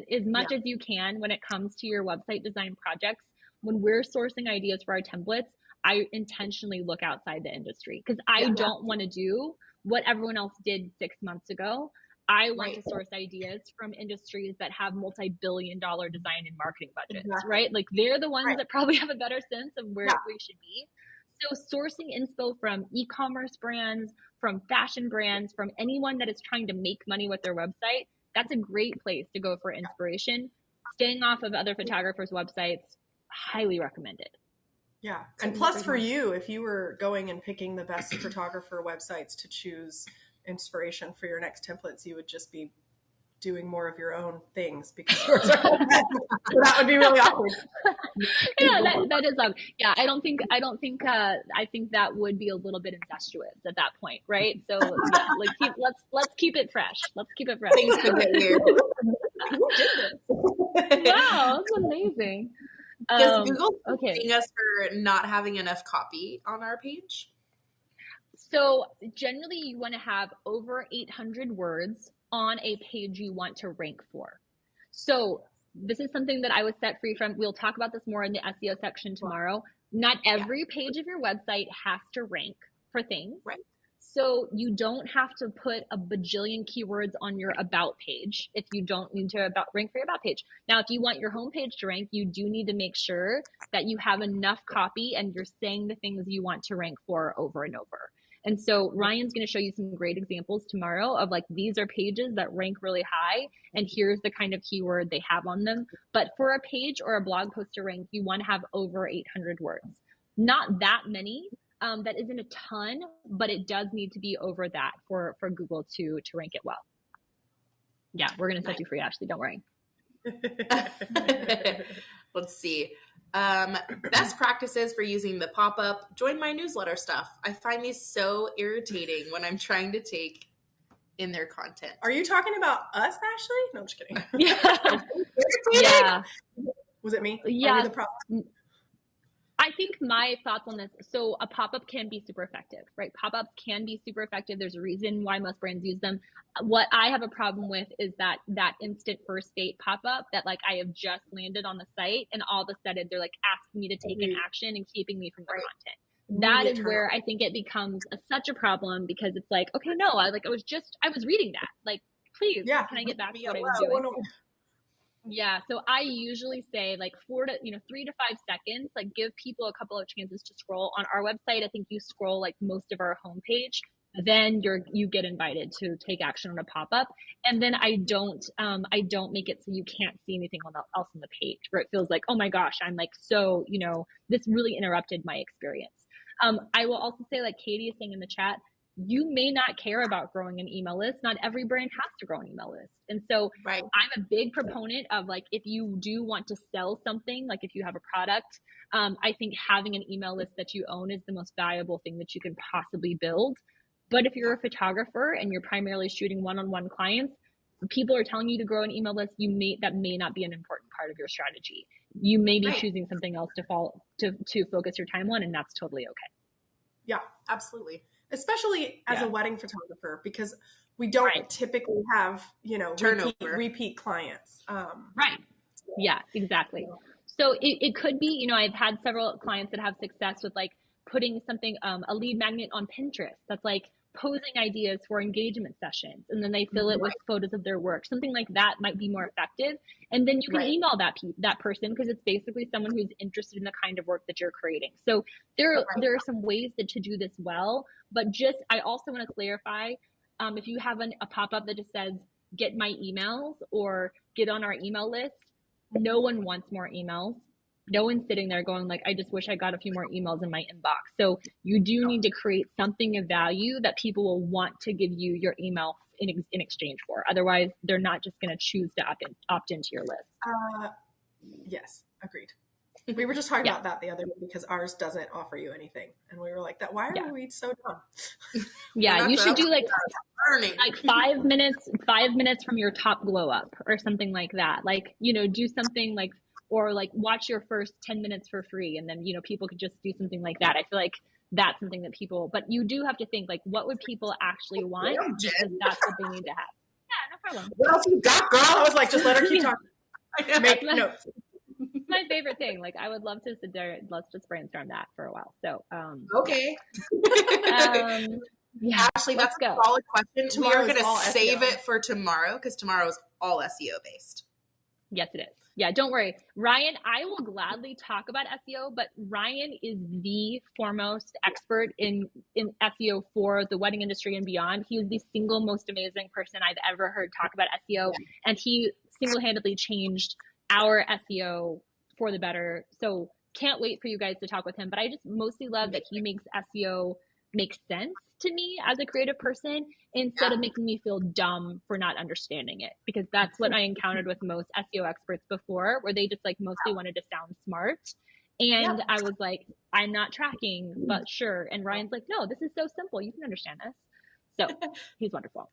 C: as much as you can when it comes to your website design projects. When we're sourcing ideas for our templates, I intentionally look outside the industry because I don't want to do what everyone else did 6 months ago. I want to source ideas from industries that have multi-billion-dollar design and marketing budgets, right? Like they're the ones that probably have a better sense of where we should be. So sourcing inspo from e-commerce brands, from fashion brands, from anyone that is trying to make money with their website, that's a great place to go for inspiration. Staying off of other photographers' websites, highly recommended.
A: Yeah. And plus for you, if you were going and picking the best photographer websites to choose inspiration for your next templates, you would just be doing more of your own things because so that would be really awkward.
C: That is I think that would be a little bit incestuous at that point, right? So let's keep it fresh.
B: Things could get weird.
C: Wow, that's amazing.
B: Does Google ping us for not having enough copy on our page?
C: So generally you want to have over 800 words on a page you want to rank for. So this is something that I was set free from. We'll talk about this more in the SEO section tomorrow. Not every page of your website has to rank for things.
B: Right.
C: So you don't have to put a bajillion keywords on your about page if you don't need to rank for your about page. Now, if you want your homepage to rank, you do need to make sure that you have enough copy and you're saying the things you want to rank for over and over. And so Ryan's going to show you some great examples tomorrow of like, these are pages that rank really high and here's the kind of keyword they have on them. But for a page or a blog post to rank, you want to have over 800 words. Not that many. That isn't a ton, but it does need to be over that for Google to rank it well. Yeah, we're going to set you free, Ashley. Don't worry.
B: Let's see. Best practices for using the pop-up, join my newsletter stuff. I find these so irritating when I'm trying to take in their content.
A: Are you talking about us, Ashley? No, I'm just kidding.
C: Yeah. Yeah.
A: Was it me?
C: Yeah.
A: Are we the problem?
C: I think my thoughts on this, so a pop-up can be super effective, right? Pop-ups can be super effective. There's a reason why most brands use them. What I have a problem with is that instant first date pop-up that like I have just landed on the site and all of a sudden they're like asking me to take an action and keeping me from the content. That is where I think it becomes such a problem because it's like, okay, no, I was reading that. Like, please, can I get back to what I was doing? Yeah. So I usually say like 3 to 5 seconds, like give people a couple of chances to scroll. On our website, I think you scroll like most of our homepage, then you get invited to take action on a pop-up. And then I don't make it so you can't see anything else on the page where it feels like, oh my gosh, I'm like, so, this really interrupted my experience. I will also say, like Katie is saying in the chat, you may not care about growing an email list. Not every brand has to grow an email list. And so I'm a big proponent of like, if you do want to sell something, like if you have a product, I think having an email list that you own is the most valuable thing that you can possibly build. But if you're a photographer and you're primarily shooting one-on-one clients, people are telling you to grow an email list, that may not be an important part of your strategy. You may be choosing something else to focus your time on, and that's totally okay.
A: Yeah, absolutely. Especially as a wedding photographer, because we don't typically have, repeat clients.
C: Right. Yeah, exactly. So it could be, I've had several clients that have success with like putting something, a lead magnet on Pinterest that's like posing ideas for engagement sessions. And then they fill it with photos of their work. Something like that might be more effective. And then you can email that person because it's basically someone who's interested in the kind of work that you're creating. So there are some ways to do this well, but I also want to clarify, if you have a pop-up that just says, get my emails or get on our email list, no one wants more emails. No one's sitting there going like, I just wish I got a few more emails in my inbox. So you do need to create something of value that people will want to give you your email in exchange for. Otherwise, they're not just going to choose to opt into your list.
A: Yes, agreed. We were just talking about that the other day because ours doesn't offer you anything. And we were like, why are we so dumb?
C: Yeah, you should do like 5 minutes from your top glow up or something like that. Like, do something like, or like watch your first 10 minutes for free. And then, people could just do something like that. I feel like that's something that but you do have to think like, what would people actually want? Because that's what they need to have. Yeah, no problem.
A: What else you got, girl? I was like, just let her keep talking. Make notes.
C: It's my favorite thing. Like, I would love to sit there. Let's just brainstorm that for a while. So,
B: okay.
C: Yeah,
B: Ashley, that's a solid question. We are going to save it for tomorrow because tomorrow is all SEO based.
C: Yes, it is. Yeah, don't worry. Ryan, I will gladly talk about SEO, but Ryan is the foremost expert in SEO for the wedding industry and beyond. He is the single most amazing person I've ever heard talk about SEO, and he single-handedly changed our SEO for the better. So can't wait for you guys to talk with him. But I just mostly love that he makes SEO make sense to me as a creative person instead of making me feel dumb for not understanding it, because that's what I encountered with most SEO experts before, where they just like mostly wanted to sound smart. And I was like, I'm not tracking, but sure. And Ryan's like, no, this is so simple. You can understand this. So he's wonderful.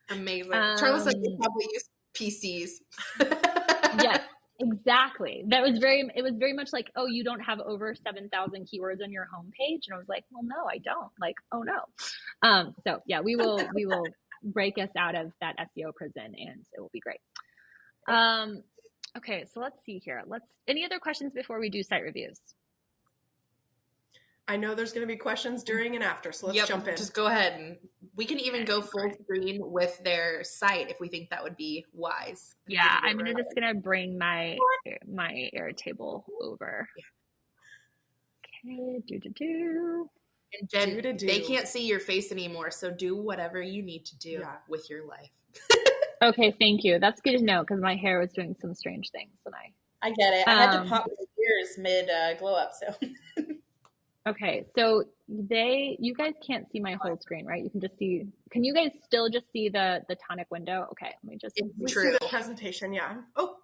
B: Amazing. Charla said you probably use PCs.
C: Yes. Exactly. It was very much like, oh, you don't have over 7,000 keywords on your homepage. And I was like, well, no, I don't. Like, oh no. So yeah, we will break us out of that SEO prison and it will be great. Okay, so let's see here. Any other questions before we do site reviews?
A: I know there's going to be questions during and after, so let's jump in.
B: Just go ahead, and we can even go full screen with their site if we think that would be wise.
C: Yeah, I'm just gonna bring my Airtable over. Okay,
B: And Jen, they can't see your face anymore, so do whatever you need to do with your life.
C: Okay, thank you. That's good to know because my hair was doing some strange things, and
B: I get it. I had to pop my ears mid glow up, so.
C: Okay, so you guys can't see my whole screen, right? You can just see. Can you guys still just see the Tonic window? Okay, let me just.
A: We see the presentation, yeah. Oh,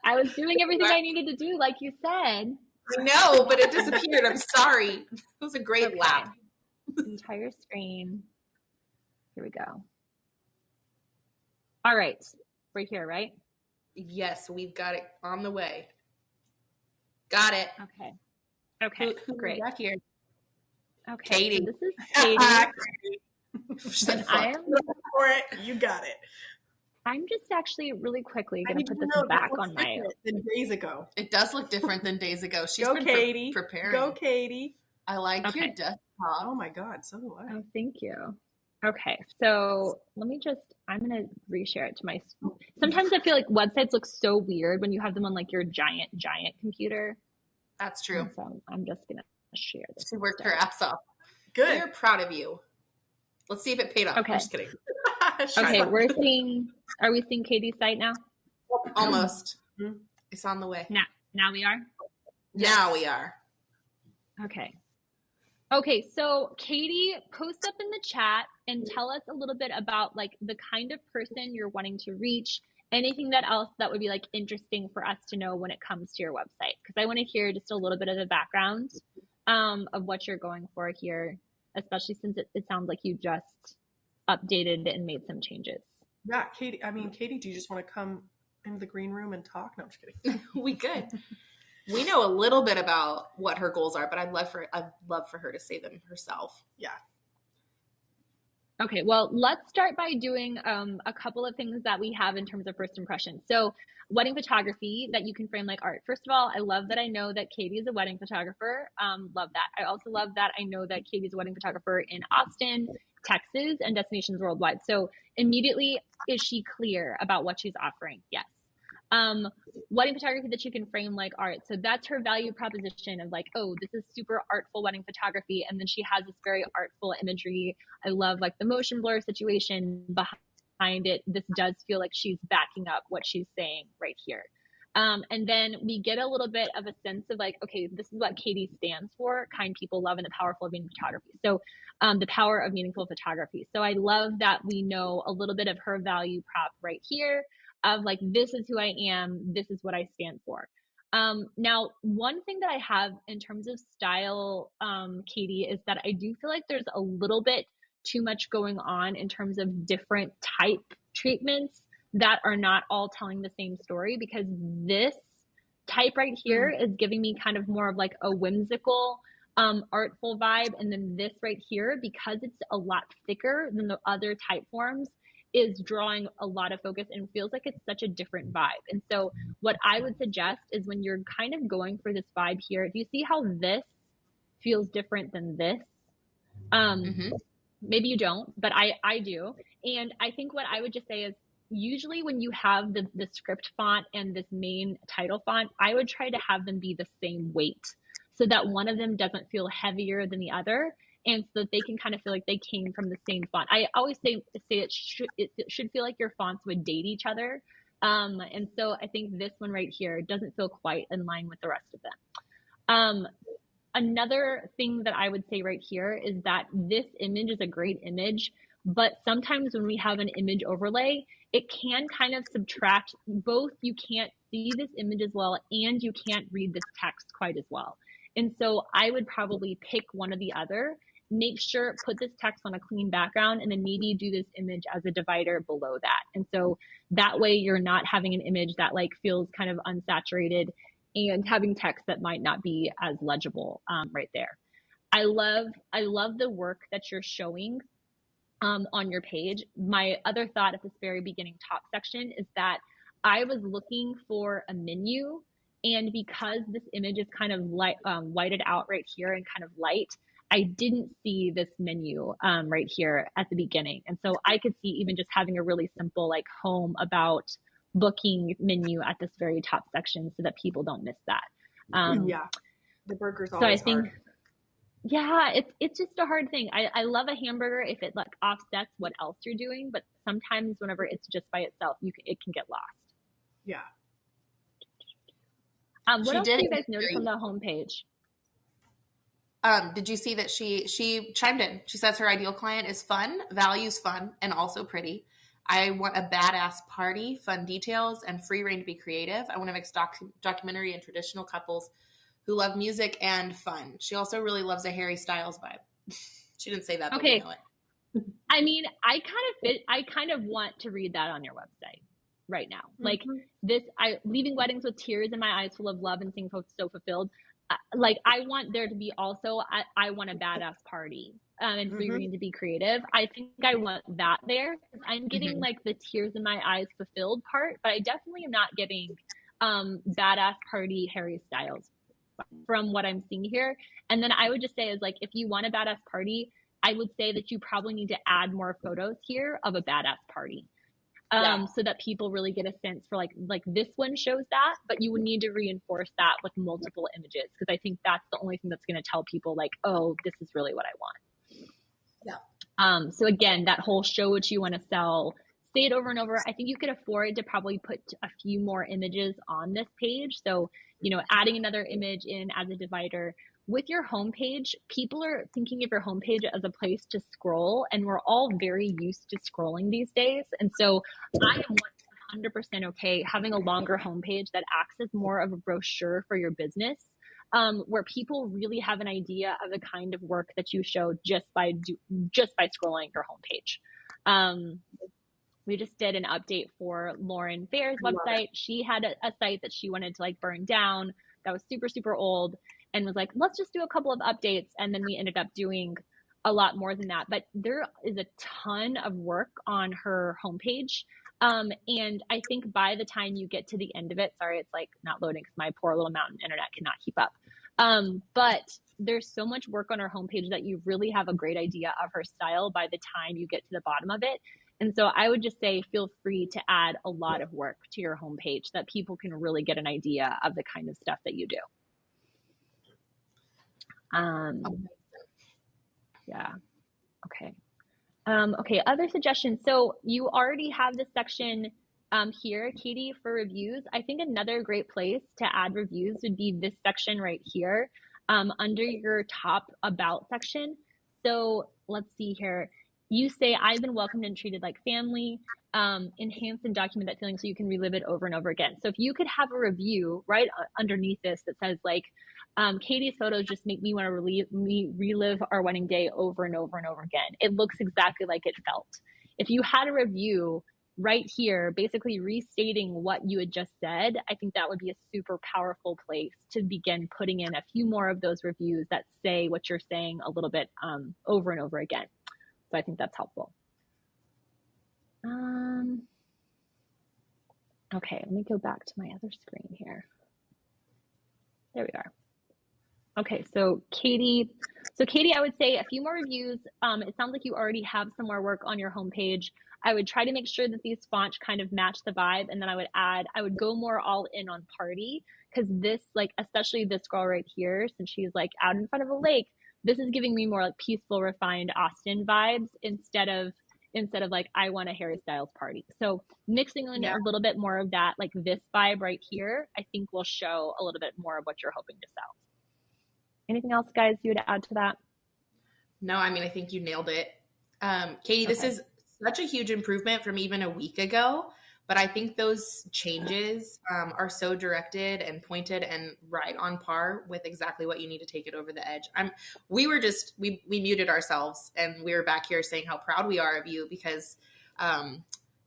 C: I was doing everything I needed to do, like you said.
B: I know, but it disappeared. I'm sorry. It was a great lap.
C: Entire screen. Here we go. All right, right here, right?
B: Yes, we've got it on the way. Got it.
C: Okay, great.
B: Back here.
C: Okay,
B: Katie.
C: So this is Katie.
A: And I am for it. You got it.
C: I'm just actually really quickly going to put this back on my.
A: Than days ago.
B: It does look different than days ago. She's
A: Go,
B: been
A: Katie.
B: Preparing.
A: Go, Katie.
B: I like your desktop.
A: Oh my God, so do I.
C: Oh, thank you. Okay, so I'm going to reshare it to my. Sometimes I feel like websites look so weird when you have them on like your giant computer.
B: That's true.
C: So I'm just going to share this.
B: She worked her ass off.
A: Good.
B: We're proud of you. Let's see if it paid off.
C: Okay.
B: I'm just kidding.
C: Okay, are we seeing Katie's site now?
B: Almost. Mm-hmm. It's on the way.
C: Now we are?
B: Now we are.
C: Okay, so Katie, post up in the chat and tell us a little bit about like the kind of person you're wanting to reach, anything else that would be like interesting for us to know when it comes to your website. Because I want to hear just a little bit of the background of what you're going for here, especially since it sounds like you just updated and made some changes.
A: Yeah, Katie, do you just want to come into the green room and talk? No, I'm just kidding.
B: We could. We know a little bit about what her goals are, but I'd love for her to say them herself.
A: Yeah.
C: Okay, well, let's start by doing a couple of things that we have in terms of first impressions. So wedding photography that you can frame like art. First of all, I love that I know that Katie is a wedding photographer. Love that. I also love that I know that Katie's a wedding photographer in Austin, Texas, and destinations worldwide. So immediately, is she clear about what she's offering? Yes. Wedding photography that you can frame like art. So that's her value proposition of like, oh, this is super artful wedding photography. And then she has this very artful imagery. I love like the motion blur situation behind it. This does feel like she's backing up what she's saying right here. And then we get a little bit of a sense of like, okay, this is what Katie stands for: kind people, love, and the powerful of meaning photography. So the power of meaningful photography. So I love that we know a little bit of her value prop right here of like, this is who I am, this is what I stand for. Now, one thing that I have in terms of style, Katie, is that I do feel like there's a little bit too much going on in terms of different type treatments that are not all telling the same story, because this type right here is giving me kind of more of like a whimsical, artful vibe. And then this right here, because it's a lot thicker than the other type forms, is drawing a lot of focus and feels like it's such a different vibe. And so what I would suggest is when you're kind of going for this vibe here, do you see how this feels different than this? Maybe you don't, but I do. And I think what I would just say is, usually when you have the script font and this main title font, I would try to have them be the same weight so that one of them doesn't feel heavier than the other, and so that they can kind of feel like they came from the same font. I always say it should feel like your fonts would date each other. And so I think this one right here doesn't feel quite in line with the rest of them. Another thing that I would say right here is that this image is a great image, but sometimes when we have an image overlay, it can kind of subtract both. You can't see this image as well, and you can't read this text quite as well. And so I would probably pick one or the other. make sure, put this text on a clean background, and then maybe do this image as a divider below that. And so that way you're not having an image that like feels kind of unsaturated and having text that might not be as legible right there. I love the work that you're showing on your page. My other thought at this very beginning top section is that I was looking for a menu, and because this image is kind of light, whited out right here and kind of light, I didn't see this menu right here at the beginning. And so I could see even just having a really simple like home, about, booking menu at this very top section so that people don't miss that.
A: Yeah, the burger's
C: so
A: always
C: I think,
A: hard.
C: yeah, it's just a hard thing. I love a hamburger if it like offsets what else you're doing, but sometimes whenever it's just by itself, it can get lost.
A: Yeah.
C: What else do you guys notice on the homepage?
B: Did you see that she chimed in? She says her ideal client is fun, values fun, and also pretty. I want a badass party, fun details, and free reign to be creative. I want to mix documentary and traditional couples who love music and fun. She also really loves a Harry Styles vibe. She didn't say that, but we know it.
C: I mean, I kind of want to read that on your website right now. Like this, leaving weddings with tears in my eyes, full of love and seeing so fulfilled. Like I want there to be also, I want a badass party and free reign to be creative. I think I want that there. I'm getting like the tears in my eyes fulfilled part, but I definitely am not getting badass party Harry Styles from what I'm seeing here. And then I would just say is like, if you want a badass party, I would say that you probably need to add more photos here of a badass party. So that people really get a sense for like this one shows that, but you would need to reinforce that with multiple images, because I think that's the only thing that's going to tell people like, oh, this is really what I want. Yeah. So again, that whole show what you want to sell, say it over and over. I think you could afford to probably put a few more images on this page. So, you know, adding another image in as a divider. With your homepage, people are thinking of your homepage as a place to scroll, and we're all very used to scrolling these days. And so I am 100% okay having a longer homepage that acts as more of a brochure for your business, where people really have an idea of the kind of work that you show just by scrolling your homepage. We just did an update for Lauren Fair's website. She had a site that she wanted to like burn down that was super, super old, and was like, let's just do a couple of updates. And then we ended up doing a lot more than that. But there is a ton of work on her homepage. And I think by the time you get to the end of it, sorry, it's like not loading because my poor little mountain internet cannot keep up. But there's so much work on her homepage that you really have a great idea of her style by the time you get to the bottom of it. And so I would just say, feel free to add a lot of work to your homepage that people can really get an idea of the kind of stuff that you do. Yeah. Okay. Okay. Other suggestions. So you already have this section here, Katie, for reviews. I think another great place to add reviews would be this section right here, under your top about section. So let's see here. You say, I've been welcomed and treated like family, enhance and document that feeling so you can relive it over and over again. So if you could have a review right underneath this that says like, Katie's photos just make me want to relive our wedding day over and over and over again. It looks exactly like it felt. If you had a review right here, basically restating what you had just said, I think that would be a super powerful place to begin putting in a few more of those reviews that say what you're saying a little bit over and over again. So I think that's helpful. Okay, let me go back to my other screen here. There we are. Okay, so Katie, I would say a few more reviews. It sounds like you already have some more work on your homepage. I would try to make sure that these fonts kind of match the vibe, and then I would go more all in on party, because this, like, especially this girl right here, since she's like out in front of a lake, this is giving me more like peaceful, refined Austin vibes instead of like, I want a Harry Styles party. So mixing in a little bit more of that, like this vibe right here, I think will show a little bit more of what you're hoping to sell. Anything else, guys, you would add to that?
B: No, I mean, I think you nailed it. Katie, this is such a huge improvement from even a week ago But I think those changes are so directed and pointed and right on par with exactly what you need to take it over the edge. We muted ourselves and we were back here saying how proud we are of you because,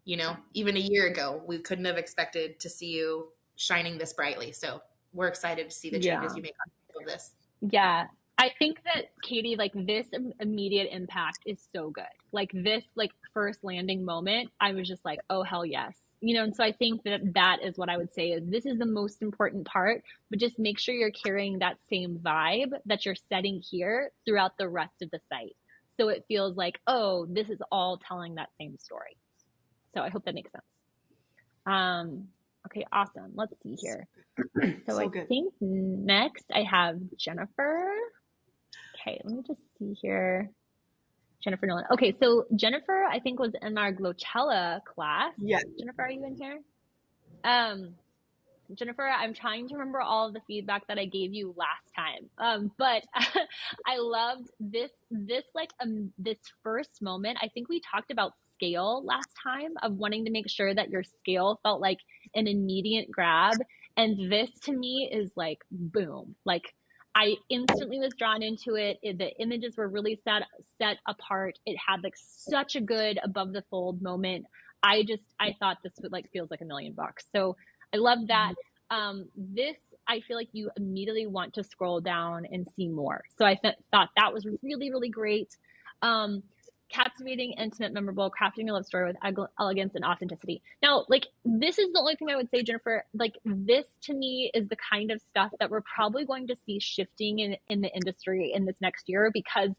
B: even a year ago, we couldn't have expected to see you shining this brightly. So we're excited to see the changes you make on top of this.
C: Yeah. I think that Katie, like this immediate impact is so good. Like this, like first landing moment, I was just like, oh, hell yes. And so I think that is what I would say is this is the most important part, but just make sure you're carrying that same vibe that you're setting here throughout the rest of the site. So it feels like, oh, this is all telling that same story. So I hope that makes sense. Okay, awesome. Let's see here. So I think next I have Jennifer. Okay, let me just see here. Jennifer Nolan. Okay, so Jennifer, I think, was in our Glowchella class.
A: Yes.
C: Jennifer, are you in here? Jennifer, I'm trying to remember all of the feedback that I gave you last time. But I loved this first moment. I think we talked about scale last time of wanting to make sure that your scale felt like an immediate grab. And this to me is like, boom, like I instantly was drawn into it. The images were really set apart. It had like such a good above the fold moment. I thought this would like feels like $1 million. So I love that. This, I feel like you immediately want to scroll down and see more. So I thought that was really, really great. Captivating, intimate, memorable, crafting a love story with elegance and authenticity. Now, like, this is the only thing I would say, Jennifer, like this to me is the kind of stuff that we're probably going to see shifting in the industry in this next year, because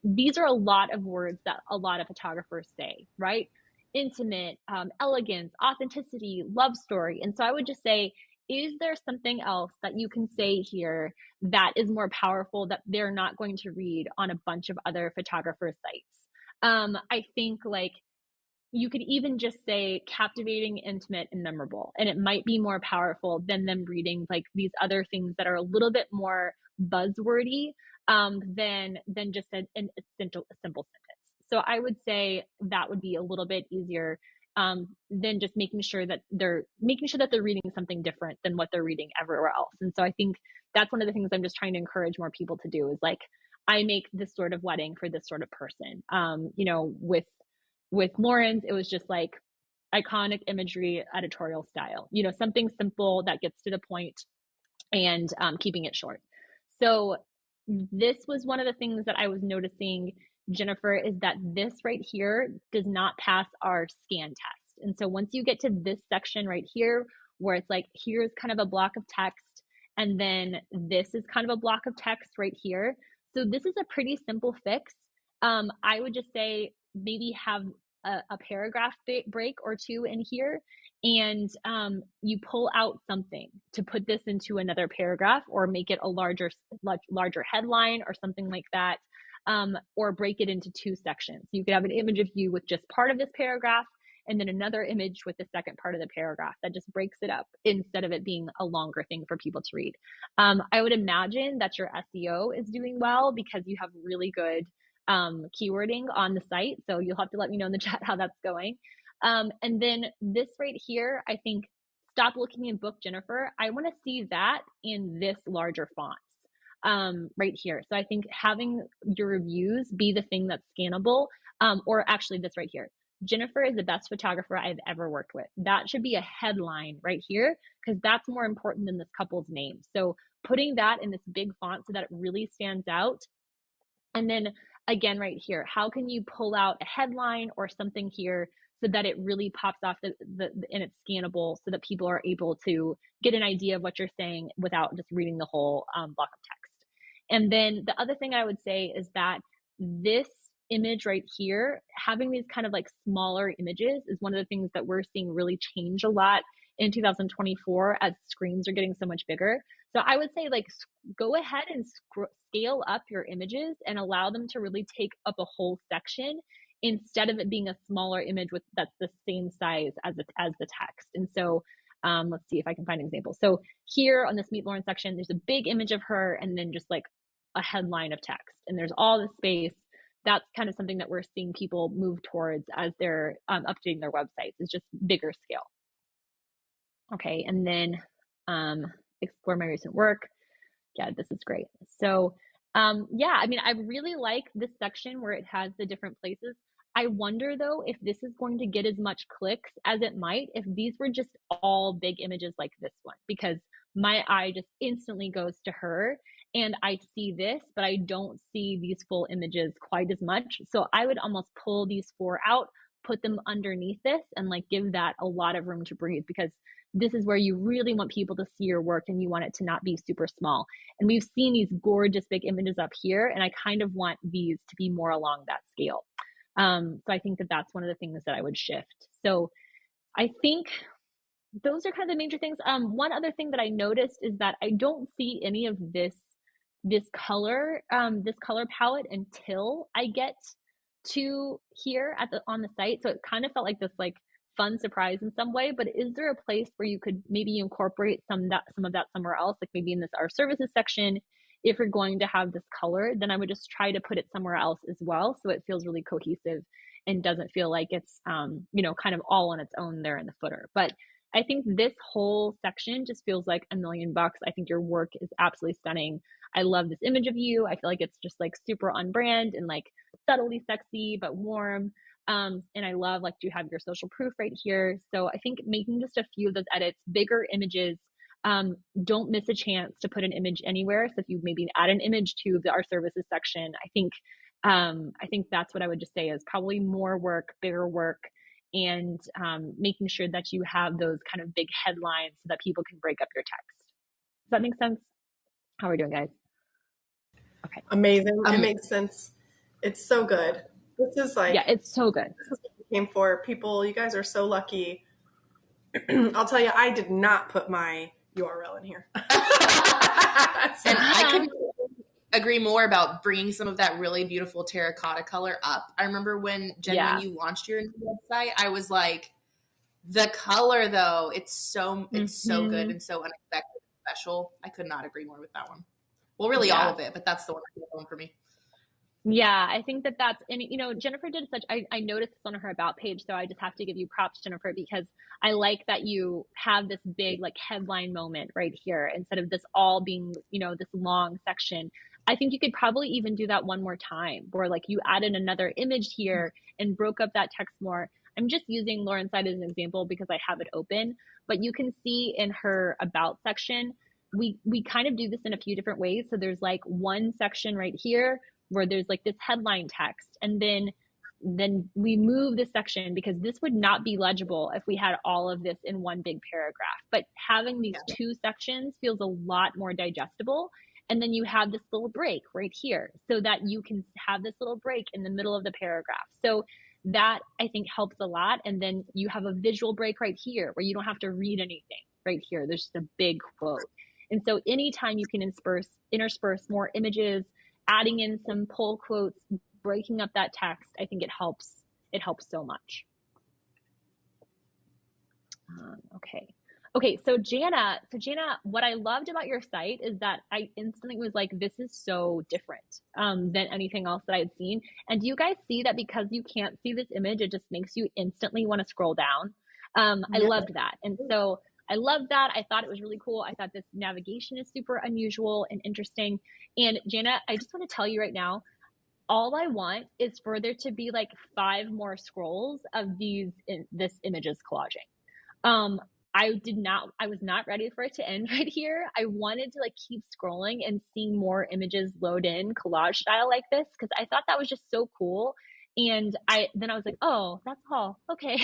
C: these are a lot of words that a lot of photographers say, right? Intimate, elegance, authenticity, love story. And so I would just say, is there something else that you can say here that is more powerful that they're not going to read on a bunch of other photographer sites? I think like you could even just say captivating, intimate, and memorable, and it might be more powerful than them reading like these other things that are a little bit more buzzwordy than just a simple sentence. So I would say that would be a little bit easier than just making sure that they're reading something different than what they're reading everywhere else. And so I think that's one of the things I'm just trying to encourage more people to do is like, I make this sort of wedding for this sort of person. With Lauren's, it was just like iconic imagery, editorial style, something simple that gets to the point and keeping it short. So this was one of the things that I was noticing, Jennifer, is that this right here does not pass our scan test. And so once you get to this section right here, where it's like, here's kind of a block of text, and then this is kind of a block of text right here. So this is a pretty simple fix. I would just say maybe have a paragraph break or two in here, and you pull out something to put this into another paragraph, or make it a larger headline or something like that, or break it into two sections. You could have an image of you with just part of this paragraph, and then another image with the second part of the paragraph that just breaks it up instead of it being a longer thing for people to read. I would imagine that your SEO is doing well because you have really good keywording on the site. So you'll have to let me know in the chat how that's going. And then this right here, I think, stop looking in book, Jennifer. I want to see that in this larger fonts right here. So I think having your reviews be the thing that's scannable, or actually this right here. Jennifer is the best photographer I've ever worked with. That should be a headline right here, because that's more important than this couple's name. So putting that in this big font so that it really stands out. And then again, right here, how can you pull out a headline or something here so that it really pops off and it's scannable, so that people are able to get an idea of what you're saying without just reading the whole block of text. And then the other thing I would say is that this image right here, having these kind of like smaller images, is one of the things that we're seeing really change a lot in 2024 as screens are getting so much bigger. So I would say like go ahead and scale up your images and allow them to really take up a whole section, instead of it being a smaller image that's the same size as the text. And so let's see if I can find an example. So here on this Meet Lauren section, there's a big image of her and then just like a headline of text, and there's all the space that's kind of something that we're seeing people move towards as they're updating their websites, is just bigger scale. Okay, and then explore my recent work. Yeah, this is great. So yeah, I mean, I really like this section where it has the different places. I wonder though if this is going to get as much clicks as it might if these were just all big images like this one, because my eye just instantly goes to her and I see this, but I don't see these full images quite as much. So I would almost pull these 4 out, put them underneath this, and like give that a lot of room to breathe, because this is where you really want people to see your work and you want it to not be super small. And we've seen these gorgeous big images up here, and I kind of want these to be more along that scale. So I think that that's one of the things that I would shift. So I think those are kind of the major things. One other thing that I noticed is that I don't see any of this color palette until I get to here on the site. So it kind of felt like this like fun surprise in some way. But is there a place where you could maybe incorporate some of that somewhere else, like maybe in this our services section? If you're going to have this color, then I would just try to put it somewhere else as well, so it feels really cohesive and doesn't feel like it's kind of all on its own there in the footer. But I think this whole section just feels like $1 million. I think your work is absolutely stunning. I love this image of you. I feel like it's just like super on brand and like subtly sexy but warm. And I love like you have your social proof right here. So I think making just a few of those edits, bigger images. Don't miss a chance to put an image anywhere. So if you maybe add an image to our services section, I think that's what I would just say is probably more work, bigger work, and making sure that you have those kind of big headlines so that people can break up your text. Does that make sense? How are we doing, guys? Okay.
A: Amazing. It makes sense. It's so good. This is like,
C: yeah, it's so good.
A: This is what we came for. People, you guys are so lucky. I'll tell you, I did not put my URL in here.
B: And I couldn't agree more about bringing some of that really beautiful terracotta color up. I remember when Jen, when you launched your website, I was like, the color though, it's so good and so unexpected and special. I could not agree more with that one. Well, really all of it, but that's the one for me.
C: Yeah, I think that's, and Jennifer did I noticed this on her about page, so I just have to give you props, Jennifer, because I like that you have this big like headline moment right here instead of this all being, this long section. I think you could probably even do that one more time where like you added another image here and broke up that text more. I'm just using Lauren's site as an example because I have it open, but you can see in her about section, we kind of do this in a few different ways. So there's like one section right here where there's like this headline text, and then we move this section because this would not be legible if we had all of this in one big paragraph. But having these two sections feels a lot more digestible. And then you have this little break right here so that you can have this little break in the middle of the paragraph. So that I think helps a lot. And then you have a visual break right here where you don't have to read anything right here. There's just a big quote. And so anytime you can intersperse more images, adding in some pull quotes, breaking up that text, I think it helps so much. Okay, so Jana, what I loved about your site is that I instantly was like, this is so different than anything else that I had seen. And do you guys see that because you can't see this image, it just makes you instantly want to scroll down? I loved that. And so I love that. I thought it was really cool. I thought this navigation is super unusual and interesting. And Jana, I just want to tell you right now, all I want is for there to be like 5 more scrolls of this images collaging. I was not ready for it to end right here. I wanted to like keep scrolling and seeing more images load in collage style like this because I thought that was just so cool. And then I was like, oh, that's all. Okay.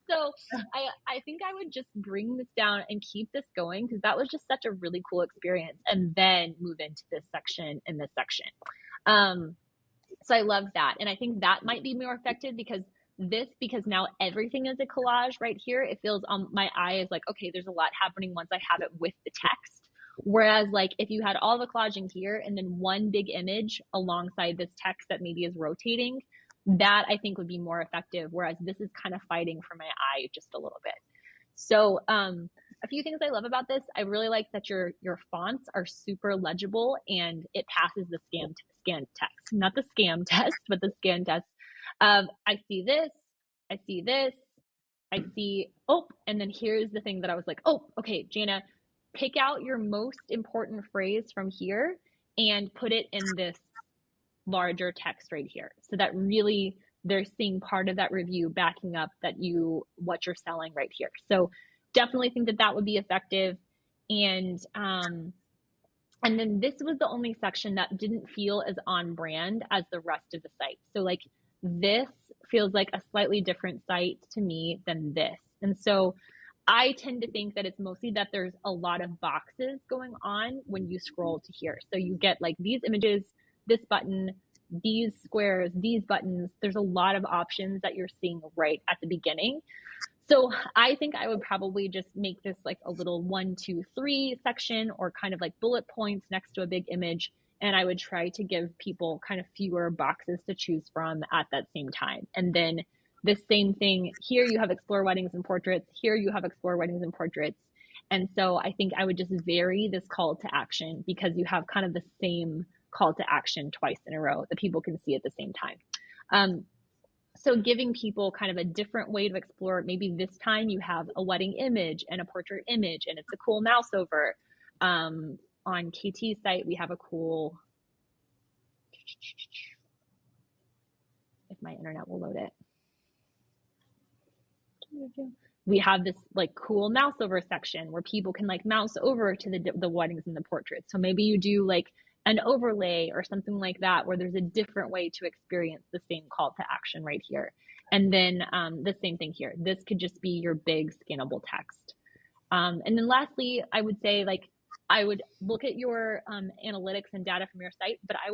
C: So I think I would just bring this down and keep this going because that was just such a really cool experience, and then move into this section and this section. So I love that. And I think that might be more effective because now everything is a collage right here. It feels my eye is like, okay, there's a lot happening once I have it with the text. Whereas like if you had all the collaging here and then one big image alongside this text that maybe is rotating, that I think would be more effective. Whereas this is kind of fighting for my eye just a little bit. So a few things I love about this. I really like that your fonts are super legible and it passes the scan scan text, not the scam test, but the scan test. I see this, I see this, I see, oh, and then here's the thing that I was like, oh, okay, Jana, pick out your most important phrase from here and put it in this larger text right here. So that really they're seeing part of that review backing up that what you're selling right here. So definitely think that would be effective. And then this was the only section that didn't feel as on brand as the rest of the site. So like this feels like a slightly different site to me than this. And so I tend to think that it's mostly that there's a lot of boxes going on when you scroll to here. So you get like these images, this button, these squares, these buttons. There's a lot of options that you're seeing right at the beginning. So I think I would probably just make this like a little 1, 2, 3 section, or kind of like bullet points next to a big image. And I would try to give people kind of fewer boxes to choose from at that same time. And then the same thing here, you have explore weddings and portraits. Here you have explore weddings and portraits. And so I think I would just vary this call to action, because you have kind of the same call to action twice in a row that people can see at the same time. So giving people kind of a different way to explore. Maybe this time you have a wedding image and a portrait image, and it's a cool mouse over. On KT's site, we have a cool, if my internet will load it. We have this like cool mouse over section where people can like mouse over to the weddings and the portraits. So maybe you do like an overlay or something like that, where there's a different way to experience the same call to action right here. And then the same thing here. This could just be your big scannable text. And then lastly, I would say like, I would look at your analytics and data from your site, but I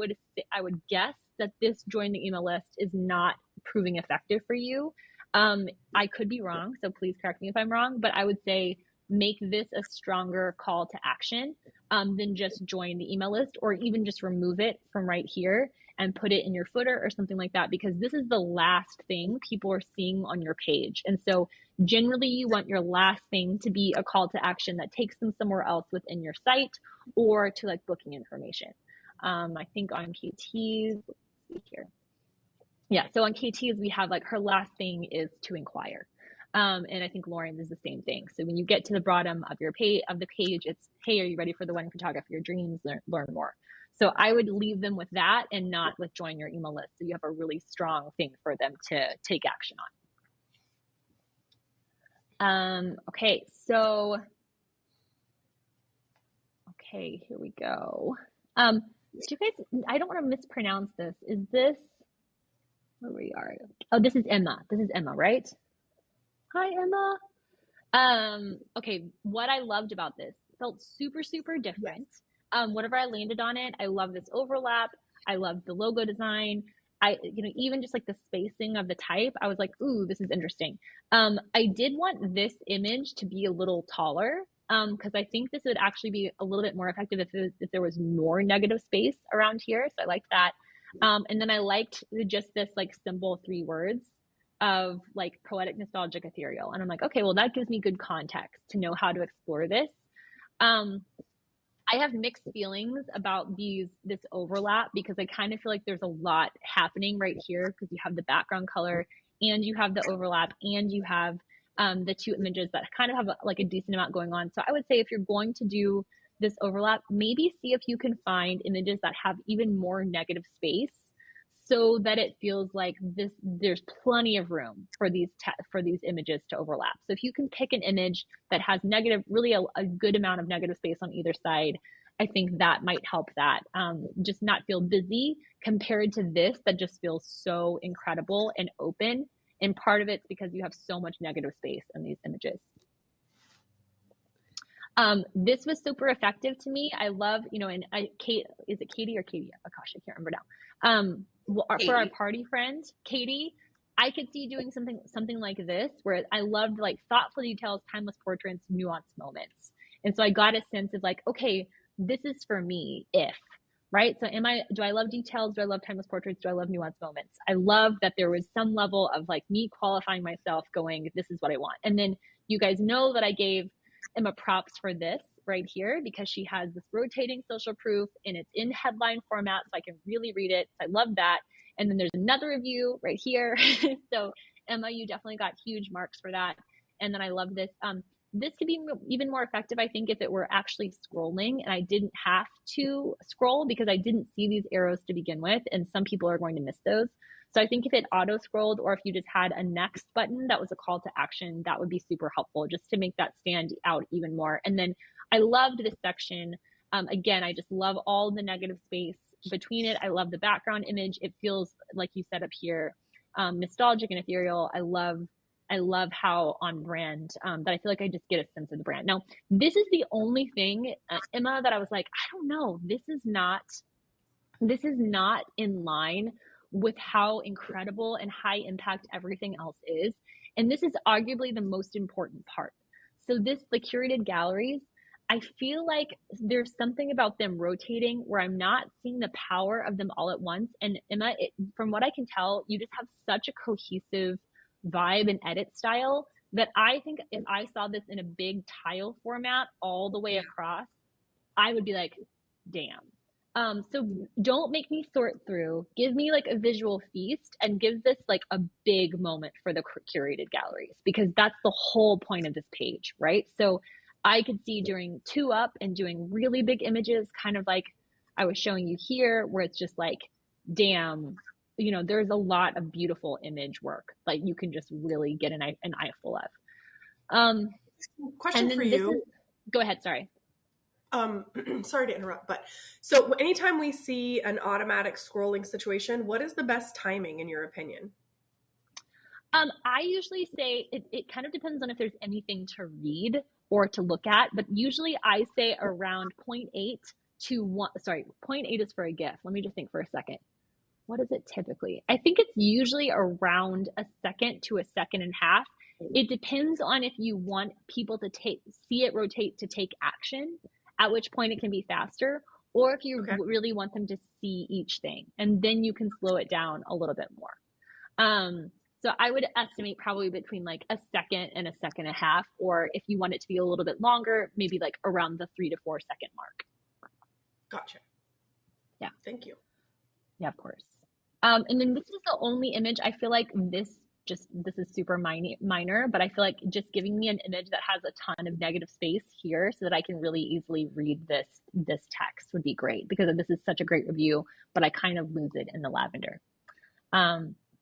C: would guess that this join the email list is not proving effective for you. I could be wrong, so please correct me if I'm wrong, but I would say make this a stronger call to action than just join the email list, or even just remove it from right here and put it in your footer or something like that, because this is the last thing people are seeing on your page. And so generally you want your last thing to be a call to action that takes them somewhere else within your site, or to like booking information. I think on KT's, let's see here. Yeah, so on KT's, we have like her last thing is to inquire. And I think Lauren's is the same thing. So when you get to the bottom of your page, it's, hey, are you ready for the wedding photography of your dreams? Learn more. So I would leave them with that and not with join your email list. So you have a really strong thing for them to take action on. Okay, here we go. Do you guys, I don't want to mispronounce this. Is this, where we are? Oh, this is Emma. This is Emma, right? Hi, Emma. Okay, what I loved about this, felt super, super different. Yes. Whatever I landed on it, I love this overlap. I love the logo design. Even just like the spacing of the type, I was like, ooh, this is interesting. I did want this image to be a little taller, because I think this would actually be a little bit more effective if there was more negative space around here. So I liked that. And then I liked just this like simple 3 words of like poetic, nostalgic, ethereal. And I'm like, okay, well, that gives me good context to know how to explore this. I have mixed feelings about this overlap, because I kind of feel like there's a lot happening right here, because you have the background color and you have the overlap and you have the 2 images that kind of have like a decent amount going on. So I would say if you're going to do this overlap, maybe see if you can find images that have even more negative space, so that it feels like there's plenty of room for these images to overlap. So if you can pick an image that has really a good amount of negative space on either side, I think that might help that just not feel busy compared to this that just feels so incredible and open. And part of it's because you have so much negative space in these images. This was super effective to me. I love, Kate, is it Katie or Katie? Oh gosh, I can't remember now. For our party friend, Katie, I could see doing something like this, where I loved like thoughtful details, timeless portraits, nuanced moments. And so I got a sense of like, okay, this is for me, right? So do I love details? Do I love timeless portraits? Do I love nuanced moments? I love that there was some level of like me qualifying myself going, this is what I want. And then you guys know that I gave Emma props for this right here because she has this rotating social proof and it's in headline format, so I can really read it. So I love that. And then there's another review right here. So Emma, you definitely got huge marks for that. And then I love this. This could be even more effective, I think, if it were actually scrolling and I didn't have to scroll because I didn't see these arrows to begin with. And some people are going to miss those. So I think if it auto scrolled or if you just had a next button that was a call to action, that would be super helpful just to make that stand out even more. And then I loved this section. Again, I just love all the negative space between it. I love the background image. It feels, like you said up here, nostalgic and ethereal. I love how on brand that I feel like I just get a sense of the brand. Now, this is the only thing, Emma, that I was like, I don't know, this is not in line with how incredible and high impact everything else is. And this is arguably the most important part. So the curated galleries, I feel like there's something about them rotating where I'm not seeing the power of them all at once. And Emma, from what I can tell, you just have such a cohesive vibe and edit style that I think if I saw this in a big tile format all the way across, I would be like, damn. So don't make me sort through. Give me like a visual feast and give this like a big moment for the curated galleries because that's the whole point of this page, right? So I could see doing 2-up and doing really big images, kind of like I was showing you here, where it's just like, damn, there's a lot of beautiful image work. Like you can just really get an eyeful of.
A: Question for you.
C: Go ahead, sorry.
A: Sorry to interrupt, but so anytime we see an automatic scrolling situation, what is the best timing in your opinion?
C: I usually say it kind of depends on if there's anything to read or to look at, but usually I say around 0.8 to 1. Sorry, 0.8 is for a GIF. Let me just think for a second. What is it typically? I think it's usually around a second to a second and a half. It depends on if you want people to see it rotate to take action, at which point it can be faster, or if you really want them to see each thing, and then you can slow it down a little bit more. So I would estimate probably between like a second and a second and a half, or if you want it to be a little bit longer, maybe like around the 3 to 4 second mark.
A: Gotcha.
C: Yeah.
A: Thank you.
C: Yeah, of course. And then this is the only image. I feel like this is super minor, but I feel like just giving me an image that has a ton of negative space here so that I can really easily read this text would be great because this is such a great review, but I kind of lose it in the lavender.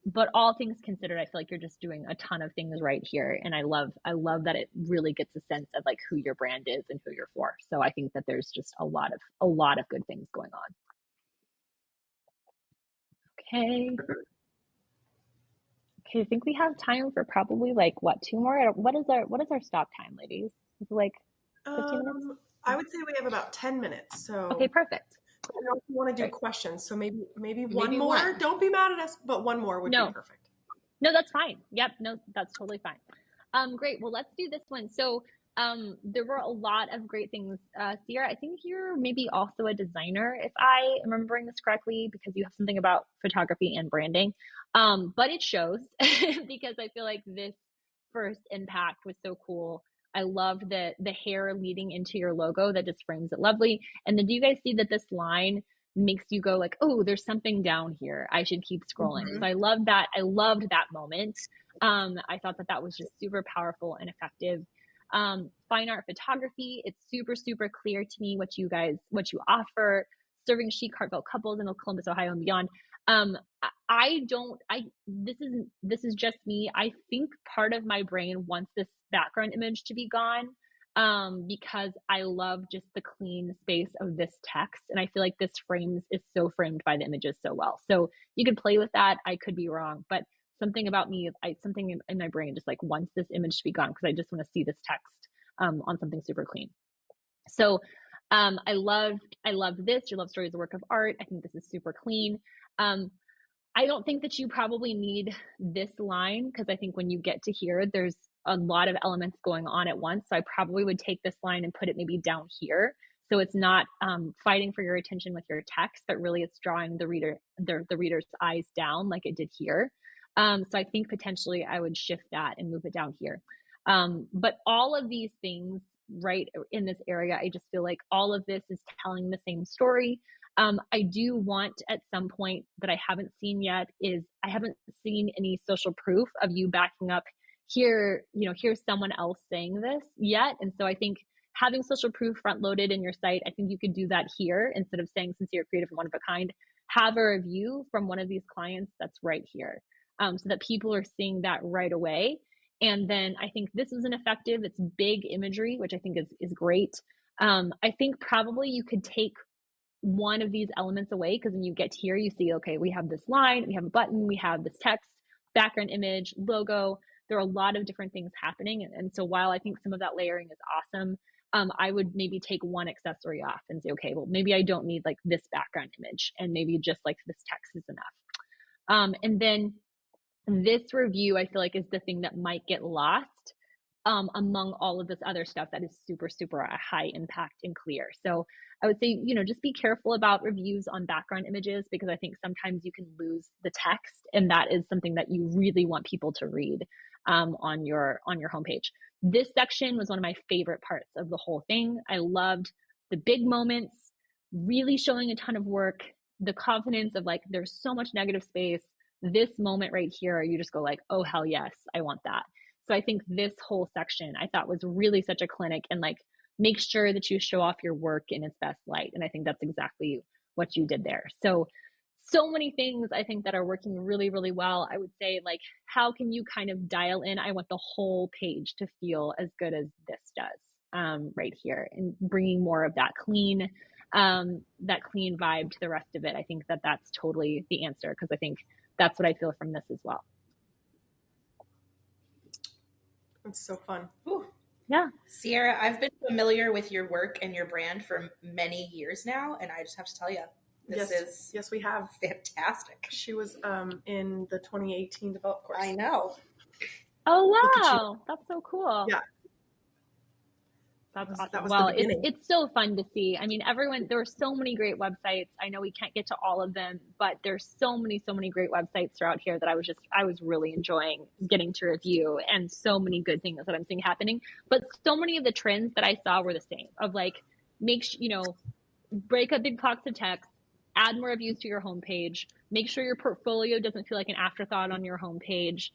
C: But all things considered, I feel like you're just doing a ton of things right here. And I love that it really gets a sense of like who your brand is and who you're for. So I think that there's just a lot of good things going on. Okay, I think we have time for probably like 2 more. What is our stop time, ladies? Is it like 15 minutes?
A: I would say we have about 10 minutes. So
C: okay, perfect.
A: I don't know if you want to do questions, so maybe one more.
B: One.
A: Don't be mad at us, but one more would be perfect.
C: No, that's fine. Yep, no, that's totally fine. Great. Well, let's do this one. So there were a lot of great things. Sierra, I think you're maybe also a designer, if I am remembering this correctly, because you have something about photography and branding. But it shows because I feel like this first impact was so cool. I love the hair leading into your logo that just frames it lovely. And then do you guys see that this line makes you go like, oh, there's something down here. I should keep scrolling. Mm-hmm. So I love that. I loved that moment. I thought that was just super powerful and effective. Fine art photography. It's super, super clear to me what you offer, serving chic, heartfelt couples in Columbus, Ohio and beyond. This is just me. I think part of my brain wants this background image to be gone, because I love just the clean space of this text. And I feel like this is so framed by the images so well. So you can play with that. I could be wrong, but something about me, something in my brain just like wants this image to be gone because I just want to see this text on something super clean. So I loved this. Your love story is a work of art. I think this is super clean. I don't think that you probably need this line because I think when you get to here, there's a lot of elements going on at once. So I probably would take this line and put it maybe down here. So it's not fighting for your attention with your text, but really it's drawing the reader's eyes down like it did here. So I think potentially I would shift that and move it down here. But all of these things right in this area. I just feel like all of this is telling the same story. I do want at some point that I haven't seen yet is I haven't seen any social proof of you backing up here, here's someone else saying this yet. And so I think having social proof front loaded in your site, I think you could do that here instead of saying sincere, creative, and one of a kind. Have a review from one of these clients that's right here, so that people are seeing that right away. And then I think this is an effective, it's big imagery, which I think is great. I think probably you could take one of these elements away, because when you get here, you see, okay, we have this line, we have a button, we have this text, background image, logo. There are a lot of different things happening. And so while I think some of that layering is awesome, I would maybe take one accessory off and say, okay, well, maybe I don't need like this background image, and maybe just like this text is enough. And then this review, I feel like, is the thing that might get lost among all of this other stuff that is super, super high impact and clear. So I would say, just be careful about reviews on background images, because I think sometimes you can lose the text, and that is something that you really want people to read on your homepage. This section was one of my favorite parts of the whole thing. I loved the big moments, really showing a ton of work, the confidence of like, there's so much negative space. This moment right here, you just go like, oh, hell yes, I want that. So I think this whole section I thought was really such a clinic, and like, make sure that you show off your work in its best light. And I think that's exactly what you did there. So many things I think that are working really, really well. I would say, like, how can you kind of dial in? I want the whole page to feel as good as this does right here, and bringing more of that clean vibe to the rest of it. I think that that's totally the answer, because I think that's what I feel from this as well.
A: It's so fun.
B: Ooh.
C: Yeah.
B: Sierra, I've been familiar with your work and your brand for many years now, and I just have to tell you,
A: yes, we have.
B: Fantastic.
A: She was in the 2018 Develope course.
B: I know.
C: Oh, wow. That's so cool.
A: Yeah.
C: That's awesome.
A: That was
C: well,
A: the beginning.
C: It's so fun to see. I mean, there are so many great websites. I know we can't get to all of them, but there's so many great websites throughout here that I was really enjoying getting to review, and so many good things that I'm seeing happening. But so many of the trends that I saw were the same, of like, break up big blocks of text, add more reviews to your homepage, make sure your portfolio doesn't feel like an afterthought on your homepage,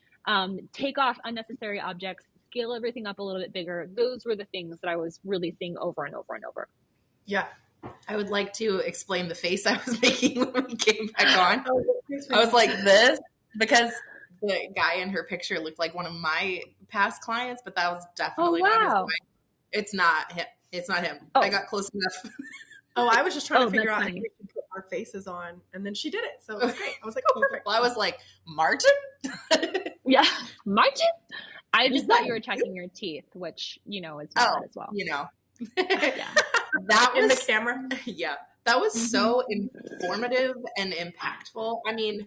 C: take off unnecessary objects, scale everything up a little bit bigger. Those were the things that I was really seeing over and over and over.
A: Yeah.
B: I would like to explain the face I was making when we came back on. I was like this, because the guy in her picture looked like one of my past clients, but that was definitely not his wife. It's not him. It's not him. I got close enough.
A: I was just trying to figure out
C: funny.
A: how we could put our faces on, and then she did it. So it was great. I was like, oh, perfect.
B: Well, I was like, Martin?
C: Yeah. Martin? I just thought you were checking your teeth, which, is valid as well.
B: Yeah.
A: That was in the camera.
B: Yeah. That was so informative and impactful. I mean,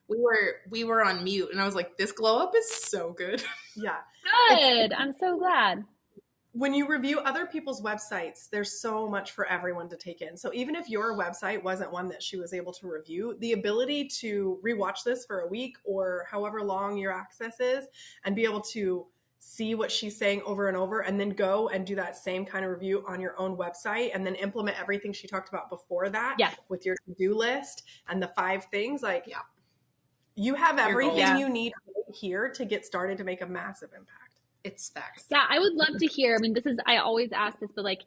B: we were on mute, and I was like, this glow up is so good.
A: Yeah.
C: Good. I'm so glad.
A: When you review other people's websites, there's so much for everyone to take in. So even if your website wasn't one that she was able to review, the ability to rewatch this for a week or however long your access is, and be able to see what she's saying over and over, and then go and do that same kind of review on your own website, and then implement everything she talked about before that with your to-do list and the 5 things, you have everything you need here to get started to make a massive impact.
B: It's facts.
C: Yeah, I would love to hear. I mean, I always ask this, but like,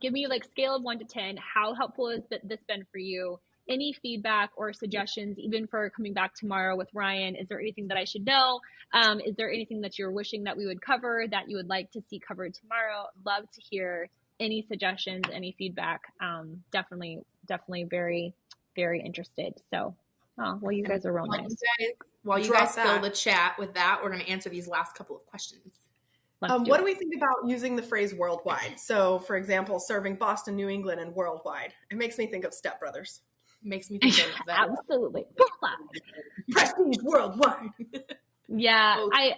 C: give me like scale of 1 to 10. How helpful has this been for you? Any feedback or suggestions, even for coming back tomorrow with Ryan? Is there anything that I should know? Is there anything that you're wishing that we would cover, that you would like to see covered tomorrow? Love to hear any suggestions, any feedback. Definitely very, very interested. So, well, you guys are real nice.
B: While you guys fill the chat with that, we're going to answer these last couple of questions.
A: What do we think about using the phrase worldwide? So, for example, serving Boston, New England, and worldwide. It makes me think of Step Brothers.
B: Makes me think of that.
C: Absolutely.
A: Prestige worldwide.
C: Yeah, I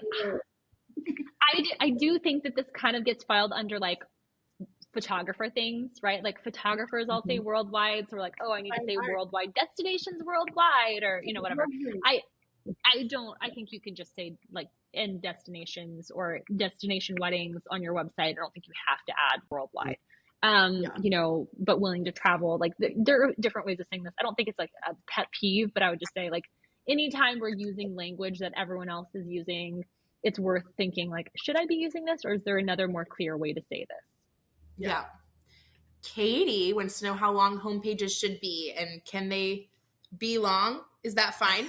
C: do think that this kind of gets filed under like photographer things, right? Like photographers all say worldwide. So we're like, oh, I need to say worldwide destinations worldwide, or, whatever. I think you can just say like in destinations or destination weddings on your website. I don't think you have to add worldwide. You know, but willing to travel. Like there are different ways of saying this. I don't think it's like a pet peeve, but I would just say like anytime we're using language that everyone else is using, it's worth thinking like, should I be using this, or is there another more clear way to say this?
B: Yeah. Katie wants to know how long home pages should be, and can they be long? Is that fine?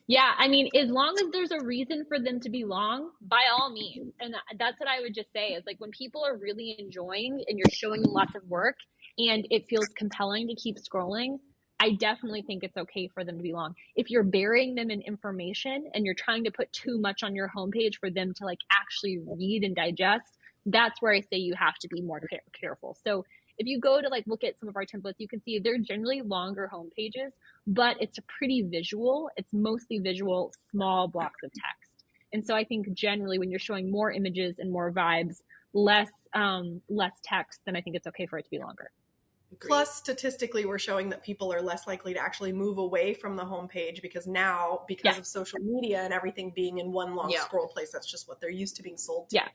C: Yeah, I mean, as long as there's a reason for them to be long, by all means. And that's what I would just say is like when people are really enjoying and you're showing them lots of work and it feels compelling to keep scrolling, I definitely think it's okay for them to be long. If you're burying them in information and you're trying to put too much on your homepage for them to like actually read and digest, that's where I say you have to be more careful. So if you go to like look at some of our templates, you can see they're generally longer home pages, but it's a pretty visual. It's mostly visual, small blocks of text. And so I think generally when you're showing more images and more vibes, less text, then I think it's okay for it to be longer.
B: Agreed.
A: Plus, statistically, we're showing that people are less likely to actually move away from the homepage because now, because of social media and everything being in one long scroll place, that's just what they're used to being sold to.
C: Yeah.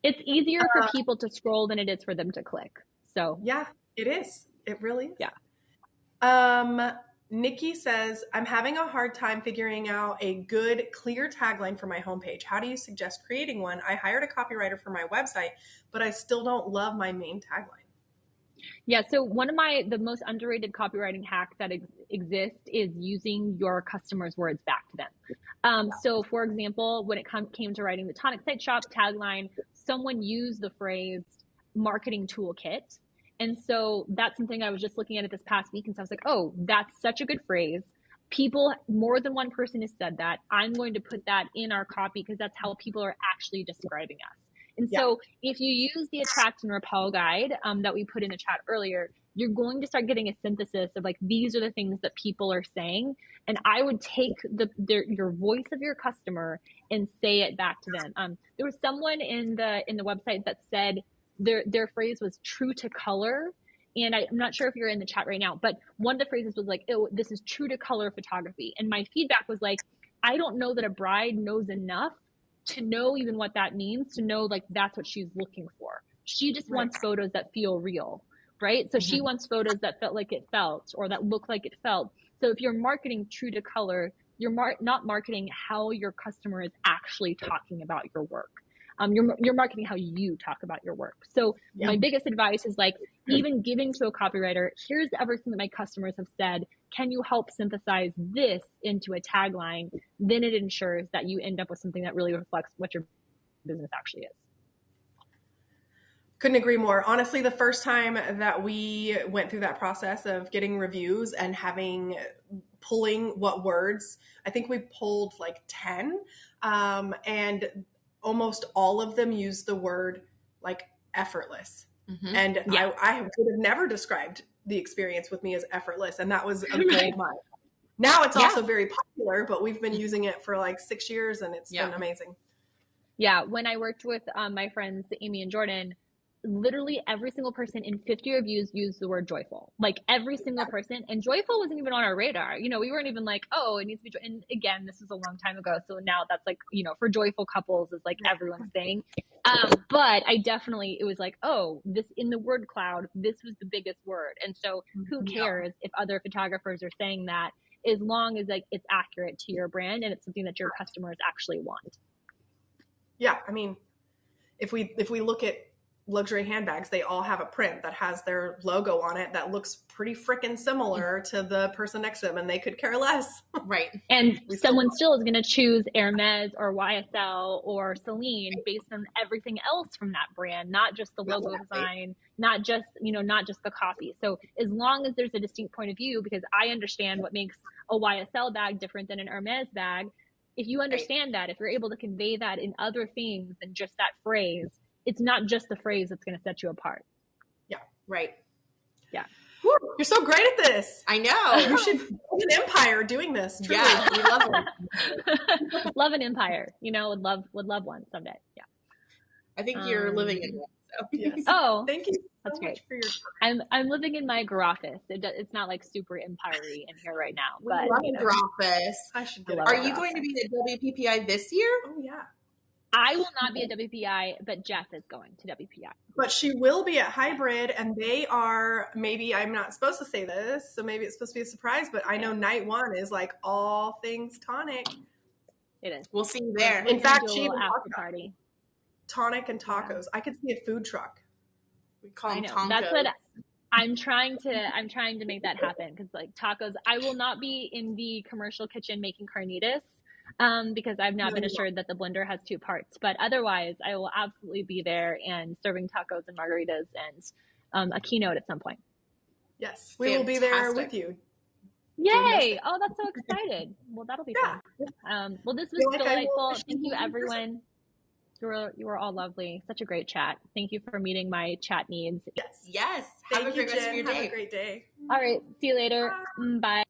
C: It's easier for people to scroll than it is for them to click. So
A: yeah, it is. It really is.
C: Yeah.
A: Nikki says, I'm having a hard time figuring out a good, clear tagline for my homepage. How do you suggest creating one? I hired a copywriter for my website, but I still don't love my main tagline.
C: Yeah, so one of the most underrated copywriting hacks that exists is using your customers' words back to them. So for example, when it came to writing the Tonic site shop tagline, someone used the phrase marketing toolkit. And so that's something I was just looking at it this past week. And so I was like, oh, that's such a good phrase. People, more than one person has said that. I'm going to put that in our copy because that's how people are actually describing us. And so if you use the attract and repel guide that we put in the chat earlier, you're going to start getting a synthesis of like, these are the things that people are saying. And I would take your voice of your customer and say it back to them. There was someone in the website that said their phrase was true to color. And I'm not sure if you're in the chat right now, but one of the phrases was like, oh, this is true to color photography. And my feedback was like, I don't know that a bride knows enough to know even what that means, to know like that's what she's looking for. She just wants photos that feel real, right? So she wants photos that felt like it felt or that look like it felt. So if you're marketing true to color, you're not marketing how your customer is actually talking about your work. You're marketing how you talk about your work. So my biggest advice is like, even giving to a copywriter, here's everything that my customers have said. Can you help synthesize this into a tagline? Then it ensures that you end up with something that really reflects what your business actually is.
A: Couldn't agree more. Honestly, the first time that we went through that process of getting reviews and pulling what words, I think we pulled like 10, and almost all of them used the word like effortless. And I would have never described the experience with me as effortless. And that was a gold mine. Now it's also very popular, but we've been using it for like 6 years and it's been amazing.
C: Yeah. When I worked with my friends, Amy and Jordan, literally every single person in 50 reviews used the word joyful, like every single person. And joyful wasn't even on our radar. You know, we weren't even like, oh, it needs to be joy. And again, this was a long time ago. So now that's like, you know, for joyful couples is like everyone's thing. But it was like, oh, this in the word cloud, this was the biggest word. And so who cares if other photographers are saying that, as long as like it's accurate to your brand and it's something that your customers actually want.
A: Yeah. I mean, if we look at luxury handbags, they all have a print that has their logo on it that looks pretty freaking similar to the person next to them, and they could care less.
B: Right.
C: And someone still is going to choose Hermes or YSL or Celine based on everything else from that brand, not just the logo design, not just the copy. So as long as there's a distinct point of view, because I understand what makes a YSL bag different than an Hermes bag. If you understand that, if you're able to convey that in other things than just that phrase, it's not just the phrase that's going to set you apart.
B: Yeah. Right.
C: Yeah.
A: Woo, you're so great at this.
B: I know.
A: You should build an empire doing this. Truly.
B: Yeah. We love it.
C: Love an empire, would love one someday. Yeah.
B: I think you're living in it. So.
A: Yes.
C: Oh,
A: Thank you so
C: that's
A: much
C: great.
A: for your time.
C: I'm living in my groffice. It's not like super empire-y in here right now,
B: We
C: but
B: love
C: you
B: a
C: know,
B: Groffice.
A: I should
C: I
A: get
C: love
B: Are
C: it.
B: you going to be the WPPI this year?
A: Oh yeah.
C: I will not be at WPI, but Jeff is going to WPI.
A: But she will be at Hybrid, and they are, maybe I'm not supposed to say this, so maybe it's supposed to be a surprise, but I know night one is like all things Tonic.
C: It is.
B: We'll see you there.
C: We're
A: In fact,
C: do a
A: she
C: little
A: even
C: after
A: talked about
C: party.
A: Tonic and tacos. I could see a food truck.
B: We call
C: I
B: them
C: know.
B: Tonkos.
C: That's what I'm trying to make that happen, because like tacos, I will not be in the commercial kitchen making carnitas, because I've not been assured that the blender has 2 parts. But otherwise, I will absolutely be there and serving tacos and margaritas and a keynote at some point.
A: Yes, we will be there
B: Fantastic.
A: with you.
C: Yay! Oh, that's so excited. Well, that'll be
A: Yeah.
C: fun. Well, this was
A: Feel like I will
C: delightful.
A: officially
C: Thank you,
A: be in person.
C: everyone. You were all lovely. Such a great chat. Thank you for meeting my chat needs.
A: Yes.
B: Yes. Have
A: Thank
B: a great
A: you,
B: rest of
A: Jen.
B: your
A: Have
B: day.
A: a great day.
C: All right. See you later. Bye.